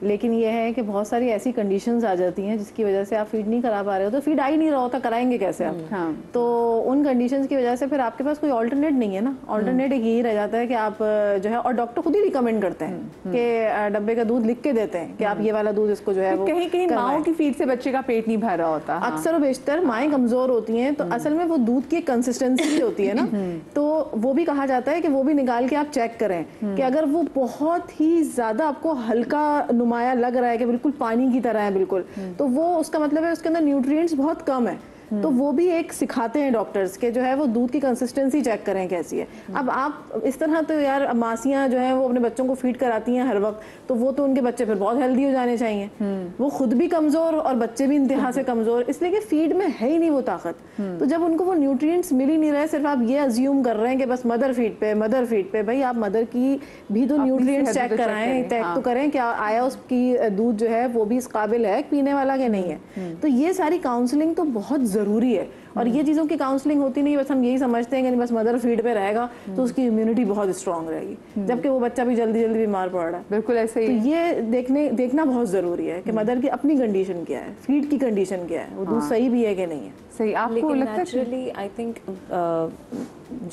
[SPEAKER 6] लेकिन ये है कि बहुत सारी ऐसी कंडीशंस आ जाती हैं जिसकी वजह से आप फीड नहीं करा पा रहे हो, तो फीड आ ही नहीं रहा होता, कराएंगे कैसे आप? हाँ। तो उन कंडीशंस की वजह से फिर आपके पास कोई ऑल्टरनेट नहीं है ना। ऑल्टरनेट एक यही रह जाता है कि आप जो है, और डॉक्टर खुद ही रिकमेंड करते हैं कि डब्बे का दूध लिख के देते हैं कि आप ये वाला दूध इसको जो है वो
[SPEAKER 1] कहीं माओ की फीड से बच्चे का पेट नहीं भर रहा होता।
[SPEAKER 6] अक्सर बेशतर माएँ कमजोर होती हैं, तो असल में वो दूध की कंसिस्टेंसी भी होती है ना, तो वो भी कहा जाता है कि वो भी निकाल के आप चेक करें कि अगर वो बहुत ही ज्यादा आपको हल्का नुमाया लग रहा है कि बिल्कुल पानी की तरह है बिल्कुल, तो वो उसका मतलब है उसके अंदर न्यूट्रिएंट्स बहुत कम है। तो वो भी एक सिखाते हैं डॉक्टर्स के जो है वो दूध की कंसिस्टेंसी चेक करें कैसी है। अब आप इस तरह तो यार मासियां जो हैं वो अपने बच्चों को फीड कराती हैं हर वक्त, तो वो तो उनके बच्चे फिर बहुत हेल्दी हो जाने चाहिए। वो खुद भी कमजोर और बच्चे भी इंतहा से कमजोर, इसलिए कि फीड में है ही नहीं वो ताकत। तो जब उनको वो न्यूट्रिएंट्स मिल ही नहीं रहे, सिर्फ आप ये अज्यूम कर रहे हैं कि बस मदर फीड पे भाई आप मदर की भी तो न्यूट्रिएंट्स चेक कराएं, चेक तो करें क्या आया उसकी दूध जो है वो भी इस काबिल है पीने वाला कि नहीं है। तो ये सारी काउंसलिंग तो बहुत जरूरी है, और ये चीज़ों की काउंसलिंग होती नहीं, बस हम यही समझते हैं कि बस मदर फीड पे रहेगा तो उसकी इम्यूनिटी बहुत स्ट्रांग रहेगी, जबकि वो बच्चा भी जल्दी बीमार पड़ रहा है।
[SPEAKER 1] बिल्कुल ऐसे ही।
[SPEAKER 6] तो ये देखना बहुत ज़रूरी है कि मदर की अपनी कंडीशन क्या है, फीड की कंडीशन क्या है, वो दूध सही भी है कि नहीं है।
[SPEAKER 1] सही। आपको लगता है
[SPEAKER 3] नेचुरली आई थिंक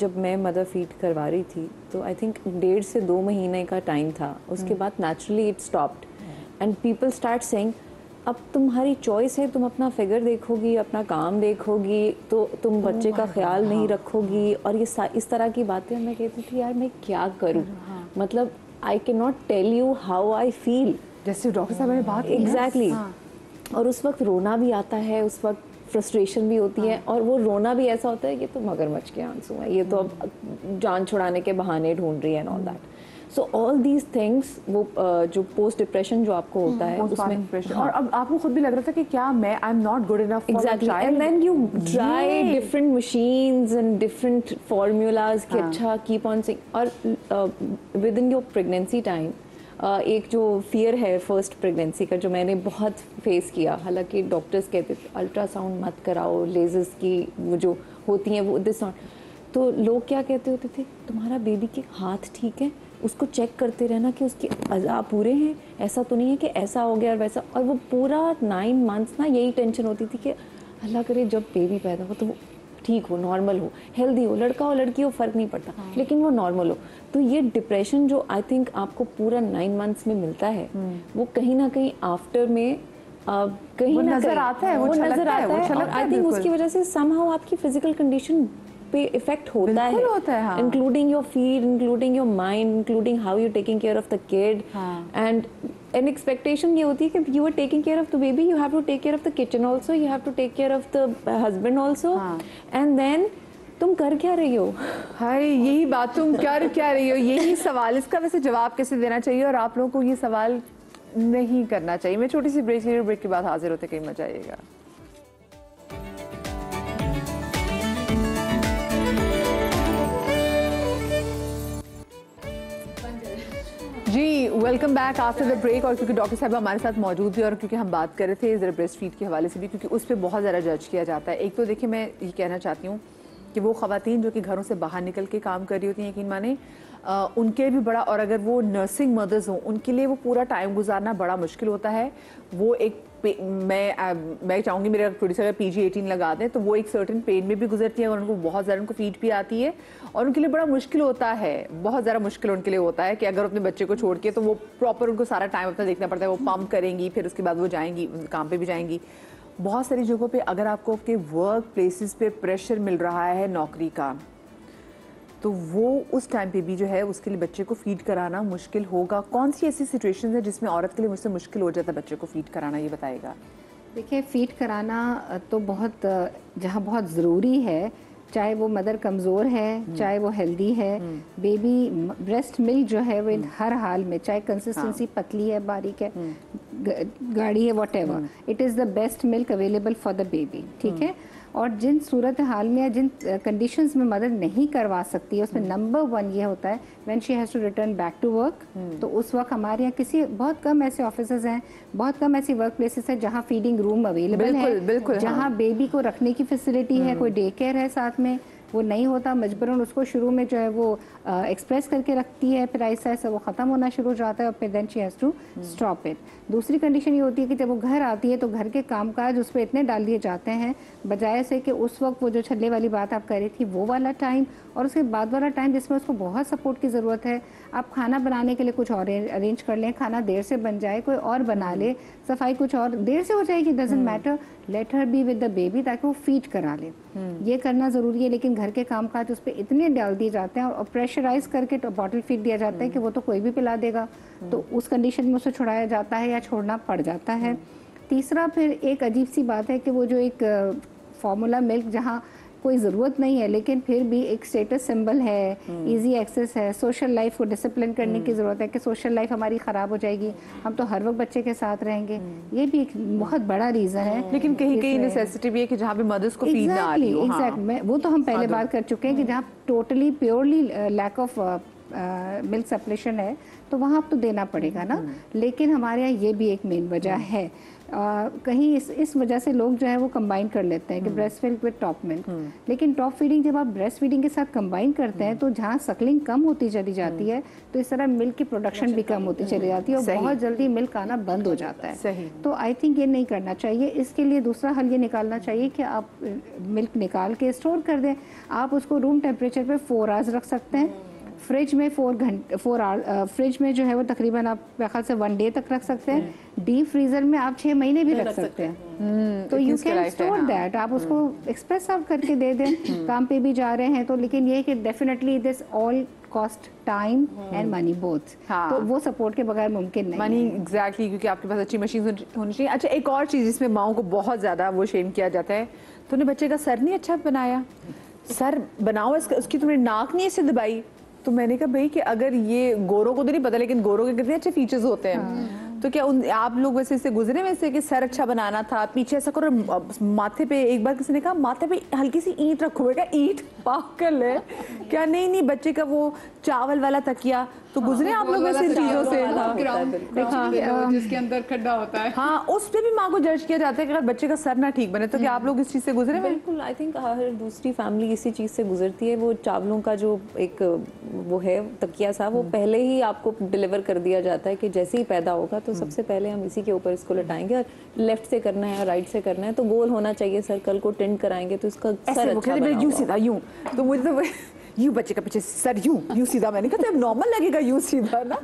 [SPEAKER 3] जब मैं मदर फीड करवा रही थी तो आई थिंक 1.5 से 2 महीने का टाइम था, उसके बाद naturally it stopped and people start saying अब तुम्हारी चॉइस है, तुम अपना फिगर देखोगी, अपना काम देखोगी, तो तुम बच्चे का ख्याल नहीं रखोगी, और ये इस तरह की बातें मैं कहती थी यार मैं क्या करूँ, मतलब I can not tell you how I feel,
[SPEAKER 1] जैसे डॉक्टर साहब ने बात
[SPEAKER 3] एग्जैक्टली। और उस वक्त रोना भी आता है, उस वक्त फ्रस्ट्रेशन भी होती है, और वो रोना भी ऐसा होता है कि तो मगरमच्छ के आंसू हैं, ये तो अब जान छुड़ाने के बहाने ढूंढ रही है and all that. So all these things, वो जो पोस्ट डिप्रेशन जो आपको होता है उसमें,
[SPEAKER 1] और अब आपको खुद भी लग रहा था कि क्या मैं I am not good enough
[SPEAKER 3] exactly, and then you try different machines and different formulas कि अच्छा कीप ऑन सिंग। और within your pregnancy time एक जो फियर है फर्स्ट प्रेगनेंसी का जो मैंने बहुत फेस किया, हालांकि डॉक्टर्स कहते थे अल्ट्रासाउंड मत कराओ, लेजर्स की वो जो होती हैं वो दिस, तो लोग क्या कहते होते थे तुम्हारा बेबी के हाथ ठीक है, उसको चेक करते रहना कि उसके अज़ा पूरे हैं, ऐसा तो नहीं है कि ऐसा हो गया और वैसा। और वो पूरा 9 मंथ्स ना यही टेंशन होती थी कि अल्लाह करे जब बेबी पैदा हो तो वो ठीक हो, नॉर्मल हो, हेल्दी हो, लड़का हो लड़की हो फ़र्क नहीं पड़ता, लेकिन वो नॉर्मल हो। तो ये डिप्रेशन जो आई थिंक आपको पूरा 9 मंथ्स में मिलता है, वो कहीं ना कहीं आफ्टर में कहीं ना
[SPEAKER 1] नजर आता है, वो
[SPEAKER 3] नजर आता है, और आई थिंक उसकी वजह से समहाउ आपकी फिजिकल कंडीशन पे इफेक्ट होता है, including your feed, including your mind, including how you taking care of the kid, and an expectation ये होती है कि you are taking care of the baby, you have to take care of the kitchen also, you have to take care of the husband also, and then तुम कर क्या रही हो?
[SPEAKER 1] हाय, यही बात, तुम कर क्या रही हो, यही सवाल। इसका वैसे जवाब कैसे देना चाहिए, और आप लोगों को ये सवाल नहीं करना चाहिए। मैं छोटी सी ब्रेक के बाद हाजिर होते, कहीं मजा आइएगा। जी, welcome back after the break. और क्योंकि डॉक्टर साहब हमारे साथ मौजूद थे, और क्योंकि हम बात कर रहे थे ज़रा ब्रेस्ट फीड के हवाले से भी, क्योंकि उस पर बहुत ज़्यादा जज किया जाता है। एक तो देखिए, मैं ये कहना चाहती हूँ कि वो ख़वातीन जो कि घरों से बाहर निकल के काम कर रही होती हैं, यकीन माने उनके भी बड़ा, और अगर वो नर्सिंग मदर्स हों उनके लिए वो पूरा टाइम गुजारना बड़ा मुश्किल होता है। वो एक मैं चाहूँगी मेरे प्रोड्यूसर अगर PG-18 लगा दें तो वो एक सर्टेन पेन में भी गुजरती है, और उनको बहुत ज़्यादा उनको फीड भी आती है, और उनके लिए बड़ा मुश्किल होता है, बहुत ज़्यादा मुश्किल उनके लिए होता है कि अगर अपने बच्चे को छोड़ के, तो वो प्रॉपर उनको सारा टाइम अपना देखना पड़ता है। वो पम्प करेंगी, फिर उसके बाद वो जाएंगी काम पे भी जाएंगी। बहुत सारी जगहों पे अगर आपको आपके वर्क प्लेसेस पे प्रेशर मिल रहा है नौकरी का, तो वो उस टाइम पे भी जो है उसके लिए बच्चे को फीड कराना मुश्किल होगा। कौन सी ऐसी सिचुएशंस है जिसमें औरत के लिए मुझसे मुश्किल हो जाता है बच्चे को फीड कराना, ये बताएगा।
[SPEAKER 2] देखिए, फीड कराना तो बहुत जहाँ बहुत ज़रूरी है, चाहे वो मदर कमज़ोर है, चाहे वो हेल्दी है, बेबी ब्रेस्ट मिल्क जो है वो हर हाल में, चाहे कंसिस्टेंसी पतली है, बारीक है, गाढ़ी है, whatever, it is the best milk available for the baby, ठीक है। और जिन सूरत हाल में या जिन कंडीशंस में मदद नहीं करवा सकती है, उसमें नंबर 1 ये होता है when she has to return back to work. तो उस वक्त हमारे यहाँ बहुत कम ऐसे ऑफिसेज हैं, बहुत कम ऐसी वर्क प्लेसेस हैं जहाँ फीडिंग रूम अवेलेबल है, जहाँ बेबी को रखने की फैसिलिटी है, कोई डे केयर है साथ में। वो नहीं होता, मजबूरन उसको शुरू में जो है वो एक्सप्रेस करके रखती है, फिर ऐसा ऐसा वो ख़त्म होना शुरू हो जाता है, और फिर then she has to stop it. दूसरी कंडीशन ये होती है कि जब वो घर आती है तो घर के कामकाज उस पर इतने डाल दिए जाते हैं, बजाय से कि उस वक्त वो जो छल्ले वाली बात आप कर रही थी वो वाला टाइम, और उसके बाद वाला टाइम जिसमें उसको बहुत सपोर्ट की ज़रूरत है। आप खाना बनाने के लिए कुछ और अरेंज कर लें, खाना देर से बन जाए, कोई और बना ले, सफाई कुछ और देर से हो जाएगी, doesn't matter, let her be with the baby, ताकि वो फीड करा ले। ये करना ज़रूरी है, लेकिन घर के कामकाज उस पर इतने डाल दिए जाते हैं और प्रेशराइज करके बॉटल फीड दिया जाता है कि वो तो कोई भी पिला देगा, तो उस कंडीशन में उसे छुड़ाया जाता है या छोड़ना पड़ जाता है। तीसरा, फिर एक अजीब सी बात है कि वो जो एक फार्मूला मिल्क जहाँ कोई ज़रूरत नहीं है, लेकिन फिर भी एक स्टेटस सिंबल है, इजी एक्सेस है, सोशल लाइफ को डिसिप्लिन करने की ज़रूरत है कि सोशल लाइफ हमारी ख़राब हो जाएगी, हम तो हर वक्त बच्चे के साथ रहेंगे, ये भी एक बहुत बड़ा रीज़न है।
[SPEAKER 1] लेकिन कहीं कहीं नेसेसिटी भी है कि जहाँ पे मदर्स को फीड ना आ रही हो।
[SPEAKER 2] एग्जैक्ट, वो तो हम पहले बात कर चुके हैं कि जहाँ totally purely lack of milk suppression है, तो वहाँ आप तो देना पड़ेगा ना। लेकिन हमारे यहाँ ये भी एक मेन वजह है, कहीं इस वजह से लोग जो है वो कंबाइन कर लेते हैं कि breast milk with top milk. लेकिन टॉप फीडिंग जब आप ब्रेस्ट फीडिंग के साथ कंबाइन करते हैं, तो जहाँ सकलिंग कम होती चली जाती है, तो इस तरह मिल्क की प्रोडक्शन भी कम होती चली जाती है, और बहुत जल्दी मिल्क आना बंद हो जाता है। तो आई थिंक ये नहीं करना चाहिए। इसके लिए दूसरा हल ये निकालना चाहिए कि आप मिल्क निकाल के स्टोर कर दें। आप उसको रूम टेम्परेचर पे 4 आवर्स रख सकते हैं, फ्रिज में 4 आवर, फ्रिज में जो है वो तकरीबन आप मेरे ख्याल से 1 डे तक रख सकते हैं। डीप फ्रीजर में आप 6 महीने भी रख सकते हैं। तो यू कैन स्टोर दैट, आप उसको एक्सप्रेस आप करके दे दें, काम पे भी जा रहे हैं तो। लेकिन ये कि definitely this all cost time and money both, तो वो सपोर्ट के बगैर मुमकिन नहीं।
[SPEAKER 1] मनी एग्जैक्टली, क्योंकि आपके पास अच्छी मशीन होनी चाहिए। अच्छा, एक और चीज़ जिसमें माओं को बहुत ज़्यादा वो शेम किया जाता है, तूने बच्चे का सर नहीं अच्छा बनाया, सर बनाओ उसकी तुमने नाक नहीं ऐसे दबाई। तो मैंने कहा भाई कि अगर ये गोरों को तो नहीं पता, लेकिन गोरों के कितने अच्छे फीचर्स होते हैं, तो क्या आप लोग वैसे इससे गुजरे वैसे कि सर अच्छा बनाना था, पीछे ऐसा करो, माथे पे एक बार किसी ने कहा माथे पे हल्की सी ईंट रखो, बेटा ईंट पागल है क्या? नहीं बच्चे का वो चावल वाला तकिया तो गुजरे आप लोग ऐसी चीजों से?
[SPEAKER 4] जिसके अंदर खड्डा होता है,
[SPEAKER 1] हाँ, उस पे भी माँ को जज किया जाता है कि अगर बच्चे का सर ना ठीक बने, तो क्या आप लोग इस चीज से गुजरे?
[SPEAKER 3] बिल्कुल, आई थिंक हर दूसरी फैमिली इसी चीज़ से गुजरती है। वो चावलों का जो एक वो है तकिया सा, वो पहले ही आपको डिलीवर कर दिया जाता है कि जैसे ही पैदा होगा तो सबसे पहले हम इसी के ऊपर इसको लटाएंगे, और लेफ्ट से करना है, राइट से करना है, तो गोल होना चाहिए सर, कल को टेंट कराएंगे तो इसका सर अच्छा बना
[SPEAKER 1] यूं सीधा यूं, तो मुझे तो यूं बच्चे का पीछे सर यूं सीधा, मैंने कहा तो एबनॉर्मल लगेगा यूं सीधा ना।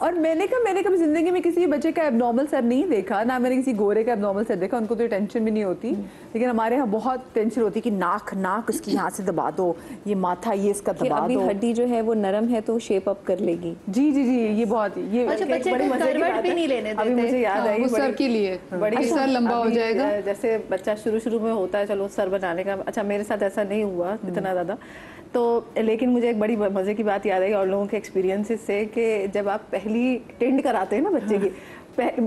[SPEAKER 1] और मैंने कभी जिंदगी में किसी बच्चे का एबनॉर्मल सर नहीं देखा, ना मैंने किसी गोरे का एबनॉर्मल सर देखा, उनको तो टेंशन भी नहीं होती। लेकिन हमारे यहाँ बहुत टेंशन होती है कि नाक इसकी यहाँ से दबा दो, ये माथा ये इसका दबा दो,
[SPEAKER 3] हड्डी जो है वो नरम है तो शेप अप कर लेगी।
[SPEAKER 1] जी, ये बहुत ये
[SPEAKER 5] अच्छा, बच्चे को करवट भी नहीं लेने देते।
[SPEAKER 6] अभी मुझे याद आई
[SPEAKER 4] सर के लिए बड़ी सर लंबा हो जाएगा।
[SPEAKER 6] जैसे बच्चा शुरू में होता है, चलो सर बनाने का, अच्छा मेरे साथ ऐसा नहीं हुआ इतना ज़्यादा, तो लेकिन मुझे एक बड़ी मज़े की बात याद आई और लोगों के एक्सपीरियंसेस से, कि जब आप पहली टेंट कराते हैं ना बच्चे की,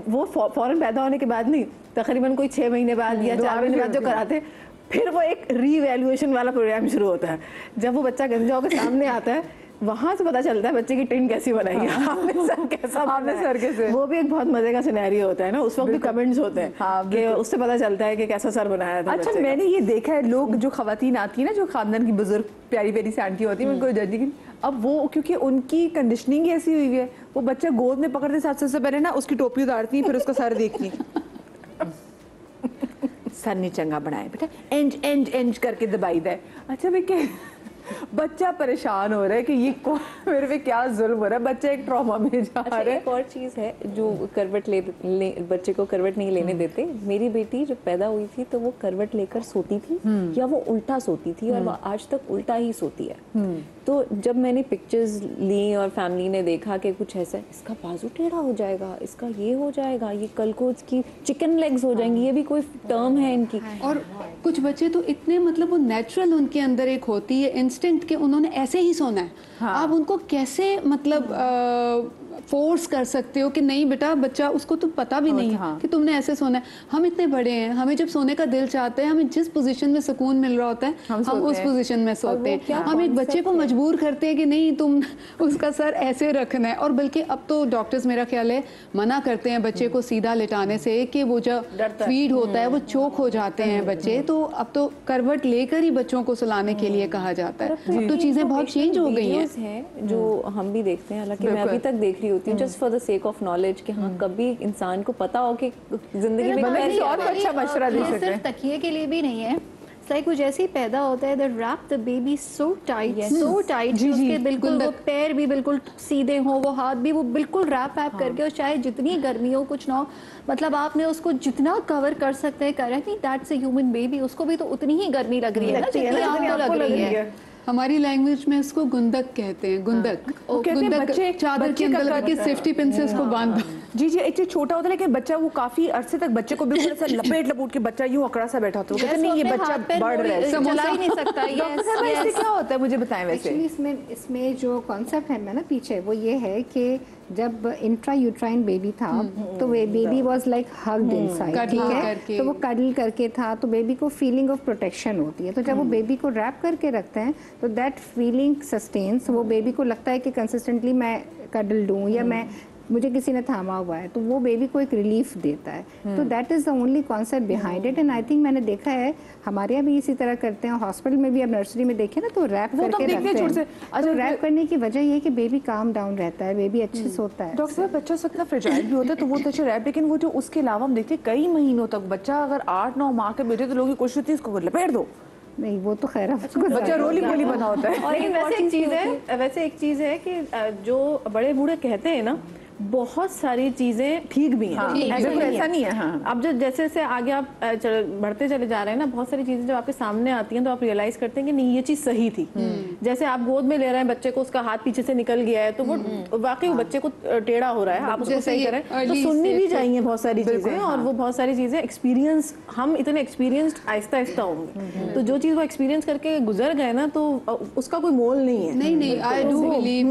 [SPEAKER 6] वो फौरन पैदा होने के बाद नहीं, तकरीबन कोई 6 महीने बाद या 4 महीने बाद जो कराते हैं, फिर वो एक रीवैल्यूएशन वाला प्रोग्राम शुरू होता है। जब वो बच्चा गंजा होकर सामने आता है, वहां से पता चलता है बच्चे की टेंट कैसी बनाई है, आपने सर कैसा, आपने सर कैसे, वो भी एक बहुत मजे का सिनेरियो होता है ना, उस वक्त भी कमेंट्स होते हैं कि उससे पता चलता है कि कैसा सर बनाया था।
[SPEAKER 1] अच्छा, मैंने ये देखा है, लोग जो खवातीन आती है ना, जो खानदान की बुजुर्ग प्यारी से आंटी होती है, उनको जज नहीं, अब वो क्योंकि उनकी कंडीशनिंग ऐसी हुई है, वो बच्चा गोद में पकड़ते साथ सबसे पहले ना उसकी टोपी उतारती है, फिर उसका सर देखती सर नहीं चंगा बनाए बेटा, एंज करके दबाई दे। अच्छा भाई, बच्चा परेशान हो रहा है कि ये मेरे पे क्या जुल्म हो रहा है, बच्चा एक ट्रॉमा में जा रहा है।
[SPEAKER 3] एक और चीज़ है जो करवट बच्चे को करवट नहीं लेने देते। मेरी बेटी जब पैदा हुई थी तो वो करवट लेकर सोती थी या वो उल्टा सोती थी, और वो आज तक उल्टा ही सोती है। तो जब मैंने पिक्चर्स ली और फैमिली ने देखा कि कुछ ऐसा, इसका बाजू टेढ़ा हो जाएगा, इसका ये हो जाएगा, ये कल को इसकी चिकन लेग्स हो जाएंगी, ये भी कोई टर्म है इनकी।
[SPEAKER 4] और कुछ बच्चे तो इतने मतलब वो नेचुरल उनके अंदर एक होती है इंस्टिंक्ट कि उन्होंने ऐसे ही सोना है। हाँ। आप उनको कैसे मतलब फोर्स कर सकते हो कि नहीं बेटा, बच्चा उसको तो पता भी नहीं है कि तुमने ऐसे सोना है। हम इतने बड़े हैं, हमें जब सोने का दिल चाहता है, हमें जिस पोजीशन में सुकून मिल रहा होता है हम उस पोजीशन में सोते हैं। हम एक बच्चे को मजबूर करते हैं कि नहीं तुम उसका सर ऐसे रखना है, और बल्कि अब तो डॉक्टर्स मेरा ख्याल है मना करते हैं बच्चे को सीधा लिटाने से, कि वो जब फीड होता है वो चोक हो जाते हैं बच्चे, तो अब तो करवट लेकर ही बच्चों को सुलाने के लिए कहा जाता है। अब तो चीजें बहुत चेंज हो गई हैं
[SPEAKER 3] जो हम भी देखते हैं, हालांकि मैं अभी तक देख रही होती हूँ just for the sake of knowledge, कि हाँ कभी इंसान को पता हो कि जिंदगी में
[SPEAKER 1] और अच्छा मशवरा दे सकते हैं।
[SPEAKER 5] सिर्फ तकिए के लिए भी नहीं है, लाइक वो जैसे ही पैदा होता है, they wrap the baby so tight, so tight कि उसके बिल्कुल वो पैर भी बिल्कुल सीधे हो, वो हाथ भी वो बिल्कुल रैप करके, और चाहे जितनी गर्मी हो कुछ ना हो, मतलब आपने उसको जितना कवर कर सकते हैं करें, नहीं दैट्स अ ह्यूमन बेबी, उसको भी तो उतनी ही गर्मी लग रही है ना जितनी आपको लग रही है।
[SPEAKER 4] हमारी लैंग्वेज में इसको गुंदक कहते हैं, गुंदक। गुंदक चादर के अंदर लगे सेफ्टी पिन से उसको बांध दो।
[SPEAKER 1] जी, एक छोटा होता है, लेकिन बच्चा वो काफी अरसे तक बच्चे को बिल्कुल ऐसा लपेट के बच्चा यूं अकड़ा सा बैठा होता है, कहते नहीं ये बच्चा बढ़ रहा है,
[SPEAKER 5] चला ही नहीं सकता।
[SPEAKER 1] इससे क्या होता है मुझे बताएं। वैसे
[SPEAKER 2] इसमें जो कॉन्सेप्ट है ना पीछे, वो ये है कि जब इंट्रा यूट्राइन बेबी था तो baby was like hugged inside, ठीक है, तो वो कडल करके था, तो बेबी को फीलिंग ऑफ प्रोटेक्शन होती है। तो जब वो बेबी को रैप करके रखते हैं तो दैट फीलिंग सस्टेन्स, वो बेबी को लगता है कि कंसिस्टेंटली मैं कडल दूं या मैं मुझे किसी ने थामा हुआ है, तो वो बेबी को एक रिलीफ देता है। तो that is the only concept behind it, and I think मैंने देखा है हमारे यहाँ भी इसी तरह करते हैं, हॉस्पिटल में भी, अब नर्सरी में देखे ना तो रैप करके रखते हैं। अच्छा, रैप करने की वजह ये है कि बेबी काम डाउन रहता है, बेबी अच्छे सोता है।
[SPEAKER 1] डॉक्टर साहब, बच्चा इतना फ्रेजाइल भी होता है तो वो तो अच्छा रैप, लेकिन वो जो उसके अलावा हम देखते हैं कई महीनों तक बच्चा अगर 8-9 माह के बेटे, तो लोगों की कोशिश होती है इसको लपेट दो।
[SPEAKER 2] नहीं, वो तो खैर
[SPEAKER 1] बच्चा रोली पोली बना होता है।
[SPEAKER 6] और वैसे एक चीज है कि जो बड़े बूढ़े कहते हैं ना, बहुत सारी चीजें ठीक भी हैं। हाँ, ऐसा नहीं है। हाँ। अब जब जैसे जैसे आगे आप बढ़ते चले जा रहे हैं ना, बहुत सारी चीजें जब आपके सामने आती हैं तो आप रियलाइज करते हैं कि नहीं ये चीज सही थी। जैसे आप गोद में ले रहे हैं बच्चे को, उसका हाथ पीछे से निकल गया है, तो वो वाकई बच्चे को टेढ़ा हो रहा है, आप उसको सही करें तो सुननी भी चाहिए बहुत सारी चीजें। और वो बहुत सारी चीजें एक्सपीरियंस, हम इतने एक्सपीरियंस्ड आहिस्ता आहिस्ता होंगे, तो जो चीज वो एक्सपीरियंस करके गुजर गए ना, तो उसका कोई मोल नहीं है।
[SPEAKER 4] नहीं, आई डू बिलीव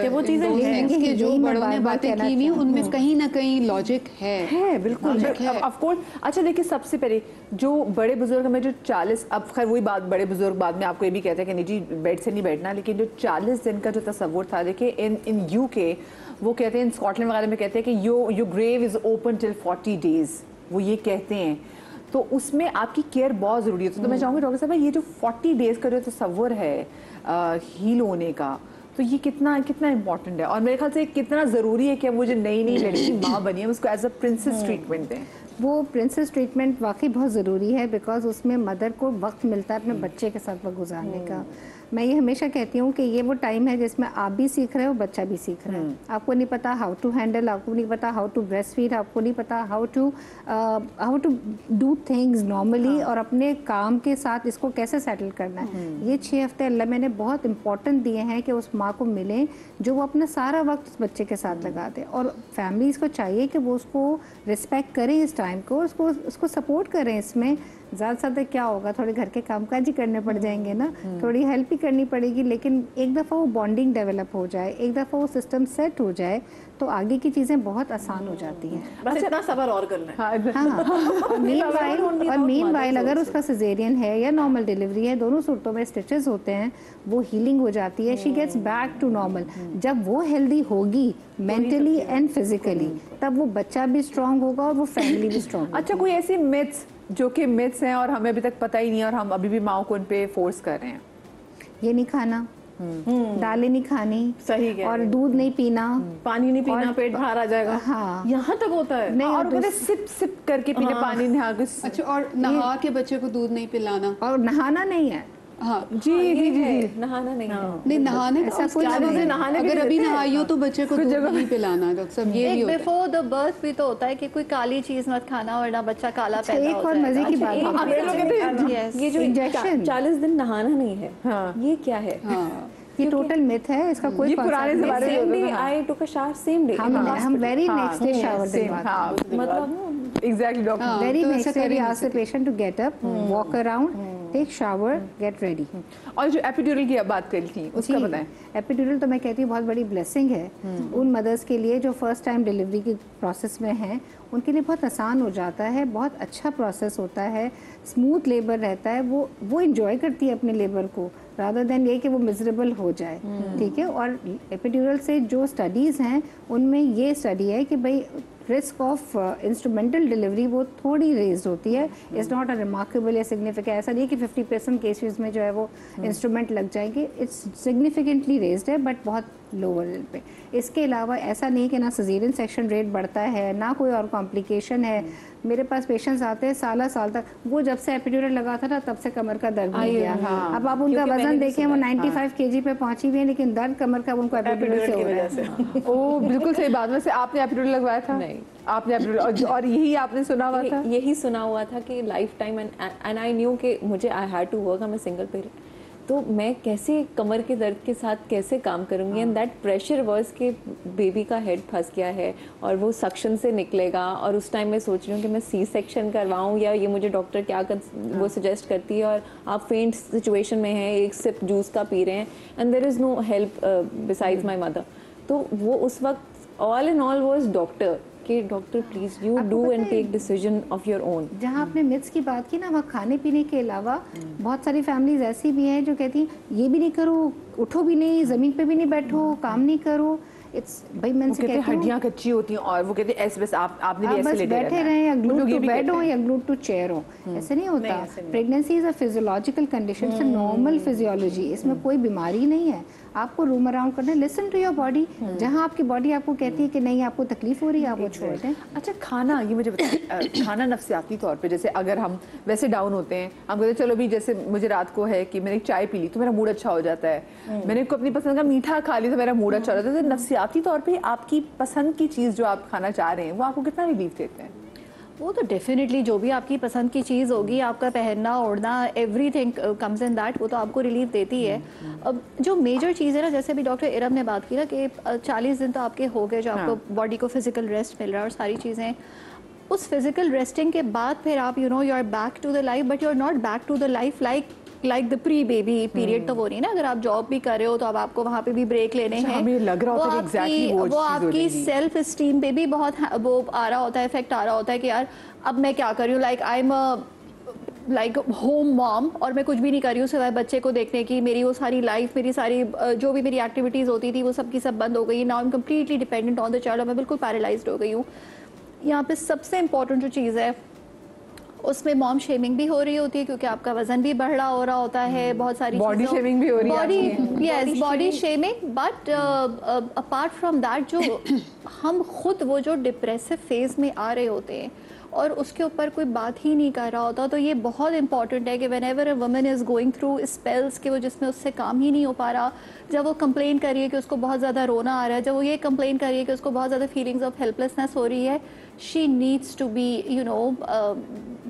[SPEAKER 4] कि वो चीजें जो बड़ों ने बातें की हुई उनमें कहीं ना कहीं लॉजिक है
[SPEAKER 1] बिल्कुल, ऑफ कोर्स। अच्छा देखिए, सबसे पहले जो बड़े बुजुर्ग हमें जो 40, अब खैर वही बात, बड़े बुजुर्ग बाद में आपको ये भी कहते हैं कि नहीं जी बेड से नहीं बैठना, लेकिन जो 40 दिन का जो तस्वुर था, देखिए इन यूके वो कहते हैं, इन स्कॉटलैंड वगैरह में कहते हैं कि your grave is open till 40 days, वो ये कहते हैं। तो उसमें आपकी केयर बहुत ज़रूरी है। तो मैं चाहूँगी डॉक्टर साहब, ये जो 40 डेज़ का जो तस्वुर है हील होने का, तो ये कितना इम्पोर्टेंट है, और मेरे ख्याल से कितना ज़रूरी है कि वो जो नई लड़की माँ बनी है उसको एज अ प्रिंसेस ट्रीटमेंट दें।
[SPEAKER 2] वो प्रिंसेस ट्रीटमेंट वाकई बहुत ज़रूरी है, बिकॉज उसमें मदर को वक्त मिलता है अपने बच्चे के साथ वक्त गुजारने का। मैं ये हमेशा कहती हूँ कि ये वो टाइम है जिसमें आप भी सीख रहे हो, बच्चा भी सीख रहा है। आपको नहीं पता हाउ टू हैंडल, आपको नहीं पता हाउ टू ब्रेस्ट फीड, आपको नहीं पता how to do things normally, और अपने काम के साथ इसको कैसे सेटल करना है। ये 6 हफ्ते अल्लाह मैंने बहुत इंपॉर्टेंट दिए हैं कि उस माँ को मिले जो वो अपना सारा वक्त उस बच्चे के साथ लगा दे, और फैमिलीज़ को चाहिए कि वो उसको रिस्पेक्ट करें इस टाइम को, उसको सपोर्ट करें। इसमें ज़्यादा से ज़्यादा क्या होगा, थोड़े घर के कामकाज ही करने पड़ जाएंगे ना, थोड़ी हेल्प ही करनी पड़ेगी, लेकिन एक दफ़ा वो बॉन्डिंग डेवलप हो जाए, एक दफ़ा वो सिस्टम सेट हो जाए, तो आगे की चीज़ें बहुत आसान हो जाती हैं।
[SPEAKER 6] बस इतना सब्र और करना है।
[SPEAKER 2] हाँ, और मीन वाइल अगर उसका सिजेरियन है या नॉर्मल डिलीवरी है, दोनों सूरतों में स्टिचेस होते हैं, वो हीलिंग हो जाती है, she gets back to normal. जब वो हेल्दी होगी मेंटली एंड फिजिकली, तब वो बच्चा भी स्ट्रांग होगा और वो फैमिली भी स्ट्रांग।
[SPEAKER 1] अच्छा, कोई ऐसी मिथ्स जो कि मिथ्स हैं और हमें अभी तक पता ही नहीं है और हम अभी भी माओ को उन पे फोर्स कर रहे हैं?
[SPEAKER 2] ये नहीं खाना, दालें नहीं खानी,
[SPEAKER 6] सही कह
[SPEAKER 2] और दूध नहीं पीना,
[SPEAKER 6] पानी नहीं पीना, पेट बाहर आ जाएगा।
[SPEAKER 2] हाँ,
[SPEAKER 6] यहाँ तक होता है।
[SPEAKER 2] नहीं,
[SPEAKER 1] और कहते सिप सिप करके पीने, पानी नहा के।
[SPEAKER 4] अच्छा, और नहा के बच्चे को दूध नहीं पिलाना,
[SPEAKER 2] और नहाना नहीं है।
[SPEAKER 4] हाँ
[SPEAKER 1] जी जी जी,
[SPEAKER 3] नहाना नहीं है।
[SPEAKER 4] नहीं, नहाने
[SPEAKER 2] ऐसा कुछ नहीं।
[SPEAKER 6] नहाने
[SPEAKER 4] अगर अभी नहाई हो तो बच्चे को दूध नहीं पिलाना है डॉक्टर साहब, ये भी
[SPEAKER 5] एक
[SPEAKER 4] होता है।
[SPEAKER 5] बिफोर द बर्थ भी तो होता है कि कोई काली चीज मत खाना वरना बच्चा काला पैदा
[SPEAKER 2] एक
[SPEAKER 5] हो
[SPEAKER 2] और मजे की बात है,
[SPEAKER 5] Yes.
[SPEAKER 3] ये जो
[SPEAKER 2] इंजेक्शन
[SPEAKER 3] 40 दिन नहाना नहीं है, ये क्या है?
[SPEAKER 4] हाँ,
[SPEAKER 2] ये टोटल मिथ है, इसका कोई
[SPEAKER 1] ये पुराने
[SPEAKER 2] concept
[SPEAKER 1] ज़माने
[SPEAKER 2] नहीं।
[SPEAKER 1] में
[SPEAKER 3] Same day I took a shower, same day in the
[SPEAKER 2] हम
[SPEAKER 3] hospital.
[SPEAKER 2] Very next day shower दिन बाद,
[SPEAKER 3] मतलब
[SPEAKER 1] एग्जैक्टली डॉक्टर।
[SPEAKER 4] हाँ,
[SPEAKER 2] वेरी
[SPEAKER 4] तो
[SPEAKER 2] नेक्स्ट
[SPEAKER 4] ऐसा
[SPEAKER 2] डे वी
[SPEAKER 4] कर ही
[SPEAKER 2] ask the patient to get up, walk around, take shower, get ready.
[SPEAKER 1] और जो एपिड्यूरल की आप बात करी थी उसका बताएं।
[SPEAKER 2] एपिड्यूरल तो मैं कहती हूँ बहुत बड़ी ब्लेसिंग है उन मदर्स के लिए जो फर्स्ट टाइम डिलीवरी की प्रोसेस में हैं, उनके लिए बहुत आसान हो जाता है, बहुत अच्छा प्रोसेस होता है, स्मूथ लेबर रहता है, वो इंजॉय करती है अपने लेबर को, रादर देन ये कि वो मिजरेबल हो जाए। ठीक है, और एपिड्यूरल से जो स्टडीज़ हैं उनमें ये स्टडी है कि भाई रिस्क ऑफ इंस्ट्रूमेंटल डिलीवरी वो थोड़ी रेज्ड होती है, इट्स नॉट अ रिमार्केबल या सिग्निफिकेंट, ऐसा नहीं कि 50% केसेस में जो है वो इंस्ट्रूमेंट लग जाएंगे, इट्स सिग्निफिकेंटली रेज्ड है बट बहुत लोअर लेवल पे। इसके अलावा ऐसा नहीं कि ना सिजेरियन सेक्शन रेट बढ़ता है ना कोई और कॉम्प्लिकेशन है। मेरे पास पेशेंट्स आते हैं साल तक, वो जब से एपिड्यूरल लगा था ना तब से कमर का दर्द नहीं गया। अब आप उनका वजन देखें, वो 95 kg पे पहुंची हुई है, लेकिन दर्द कमर का उनको एपिड्यूरल से हो रहा है।
[SPEAKER 1] ओ बिल्कुल सही बात। वैसे आपने एपिड्यूरल लगवाया था?
[SPEAKER 3] नहीं।
[SPEAKER 1] आपने एपिड्यूरल, और यही आपने सुना हुआ था?
[SPEAKER 3] यही सुना हुआ था कि lifetime, and I knew कि मुझे I had to work, I am single parent, तो मैं कैसे कमर के दर्द के साथ कैसे काम करूंगी, एंड दैट प्रेशर वर्स के बेबी का हेड फंस गया है और वो सक्शन से निकलेगा, और उस टाइम मैं सोच रही हूँ कि मैं सी सेक्शन करवाऊँ या ये मुझे डॉक्टर क्या वो सजेस्ट करती है, और आप फेंट सिचुएशन में हैं, एक सिप जूस का पी रहे हैं, and there is no help besides my mother. तो वो उस वक्त all in all was doctor कि doctor please you do and take decision of your own.
[SPEAKER 2] जहाँ आपने मिथ्स की बात की ना, वहाँ खाने पीने के अलावा बहुत सारी फैमिलीज ऐसी भी हैं जो कहती हैं ये भी नहीं करो, उठो भी नहीं, ज़मीन पे भी नहीं बैठो, काम नहीं करो। इट्स भाई मैं से कहती हूँ
[SPEAKER 1] हड्डियाँ कच्ची होती हैं और वो कहते हैं ऐसे बस आपने भी
[SPEAKER 2] आप
[SPEAKER 1] ऐसे
[SPEAKER 2] बस
[SPEAKER 1] लेटे
[SPEAKER 2] बैठे रहें या ग्लूड टू बेड हो
[SPEAKER 1] हैं।
[SPEAKER 2] या ग्लूड टू चेयर हो, ऐसे नहीं होता। Pregnancy is a physiological condition, it's a normal physiology, इसमें कोई बीमारी नहीं है। आपको रूम अराउंड करना है, लिसन टू योर बॉडी, जहाँ आपकी बॉडी आपको कहती है कि नहीं आपको तकलीफ हो रही है आप वो छोड़ दें।
[SPEAKER 1] अच्छा, खाना ये मुझे बताइए, खाना नफ्सियाती तौर पे जैसे अगर हम वैसे डाउन होते हैं, हम कहते हैं चलो भी, जैसे मुझे रात को है कि मैंने एक चाय पी ली तो मेरा मूड अच्छा हो जाता है, मैंने अपनी पसंद का मीठा खा लिया तो मेरा मूड अच्छा हो जाता है, तो नफ्सियाती तौर पे आपकी पसंद की चीज़ जो आप खाना चाह रहे हैं वो आपको कितना रिलीफ देते हैं?
[SPEAKER 5] वो तो डेफिनेटली जो भी आपकी पसंद की चीज़ होगी, आपका पहनना ओढ़ना एवरीथिंग कम्स इन दैट, वो तो आपको रिलीफ देती है। अब जो मेजर चीज़ है ना, जैसे अभी डॉक्टर इरम ने बात की ना कि 40 दिन तो आपके हो गए जो आपको बॉडी को फिजिकल रेस्ट मिल रहा है और सारी चीज़ें, उस फिजिकल रेस्टिंग के बाद फिर आप you are back to the life, but you are not back to the life like the pre baby period. तो वो नहीं ना, अगर आप जॉब भी कर रहे हो तो अब आपको वहाँ पे भी ब्रेक लेने हैं।
[SPEAKER 1] हमें लग रहा होता है exactly
[SPEAKER 5] वो आपकी सेल्फ स्टीम पे भी बहुत वो आ रहा होता है, इफेक्ट आ रहा होता है कि यार अब मैं क्या कर रही हूँ, like I am like home mom और मैं कुछ भी नहीं कर रही हूँ सिवाय बच्चे को देखने की। मेरी वो सारी लाइफ, मेरी सारी जो भी मेरी एक्टिविटीज़ होती थी वो सब की सब बंद हो गई। Now I am completely dependent on the child और मैं बिल्कुल पैरालाइज्ड हो गई हूँ। यहाँ पे सबसे इम्पॉर्टेंट जो चीज़ है उसमें मॉम शेमिंग भी हो रही होती है क्योंकि आपका वजन भी बढ़ा हो रहा होता है, बहुत सारी
[SPEAKER 1] बॉडी शेमिंग भी हो रही है।
[SPEAKER 5] Yes, body shaming. But apart from that जो हम खुद वो जो डिप्रेसिव फेज में आ रहे होते हैं और उसके ऊपर कोई बात ही नहीं कर रहा होता, तो ये बहुत इंपॉर्टेंट है कि when ever a woman is going through spells के वो जिसमें उससे काम ही नहीं हो पा रहा, जब वो कंप्लेन कर रही है कि उसको बहुत ज़्यादा रोना आ रहा है, जब वो ये कंप्लेन कर रही है कि उसको बहुत ज़्यादा फीलिंग्स ऑफ हेल्पलेसनेस हो रही है, she needs to be you know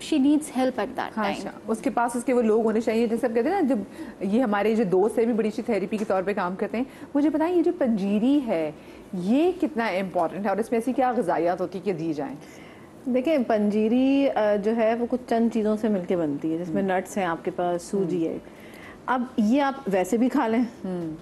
[SPEAKER 5] she needs help at that time.
[SPEAKER 1] उसके पास उसके वो लोग होने चाहिए, जैसे आप कहते हैं ना, जब ये हमारे जो दोस्त है भी बड़ी अच्छी थेरेपी के तौर पे काम करते हैं। मुझे बताएं, ये जो पंजीरी है ये कितना इम्पोर्टेंट है और इसमें ऐसी क्या ग़िज़ायात होती है कि दी जाएँ?
[SPEAKER 6] देखिए, पंजीरी जो है वो कुछ चंद चीज़ों से मिलके बनती है, जिसमें नट्स हैं आपके पास, सूजी है। अब ये आप वैसे भी खा लें,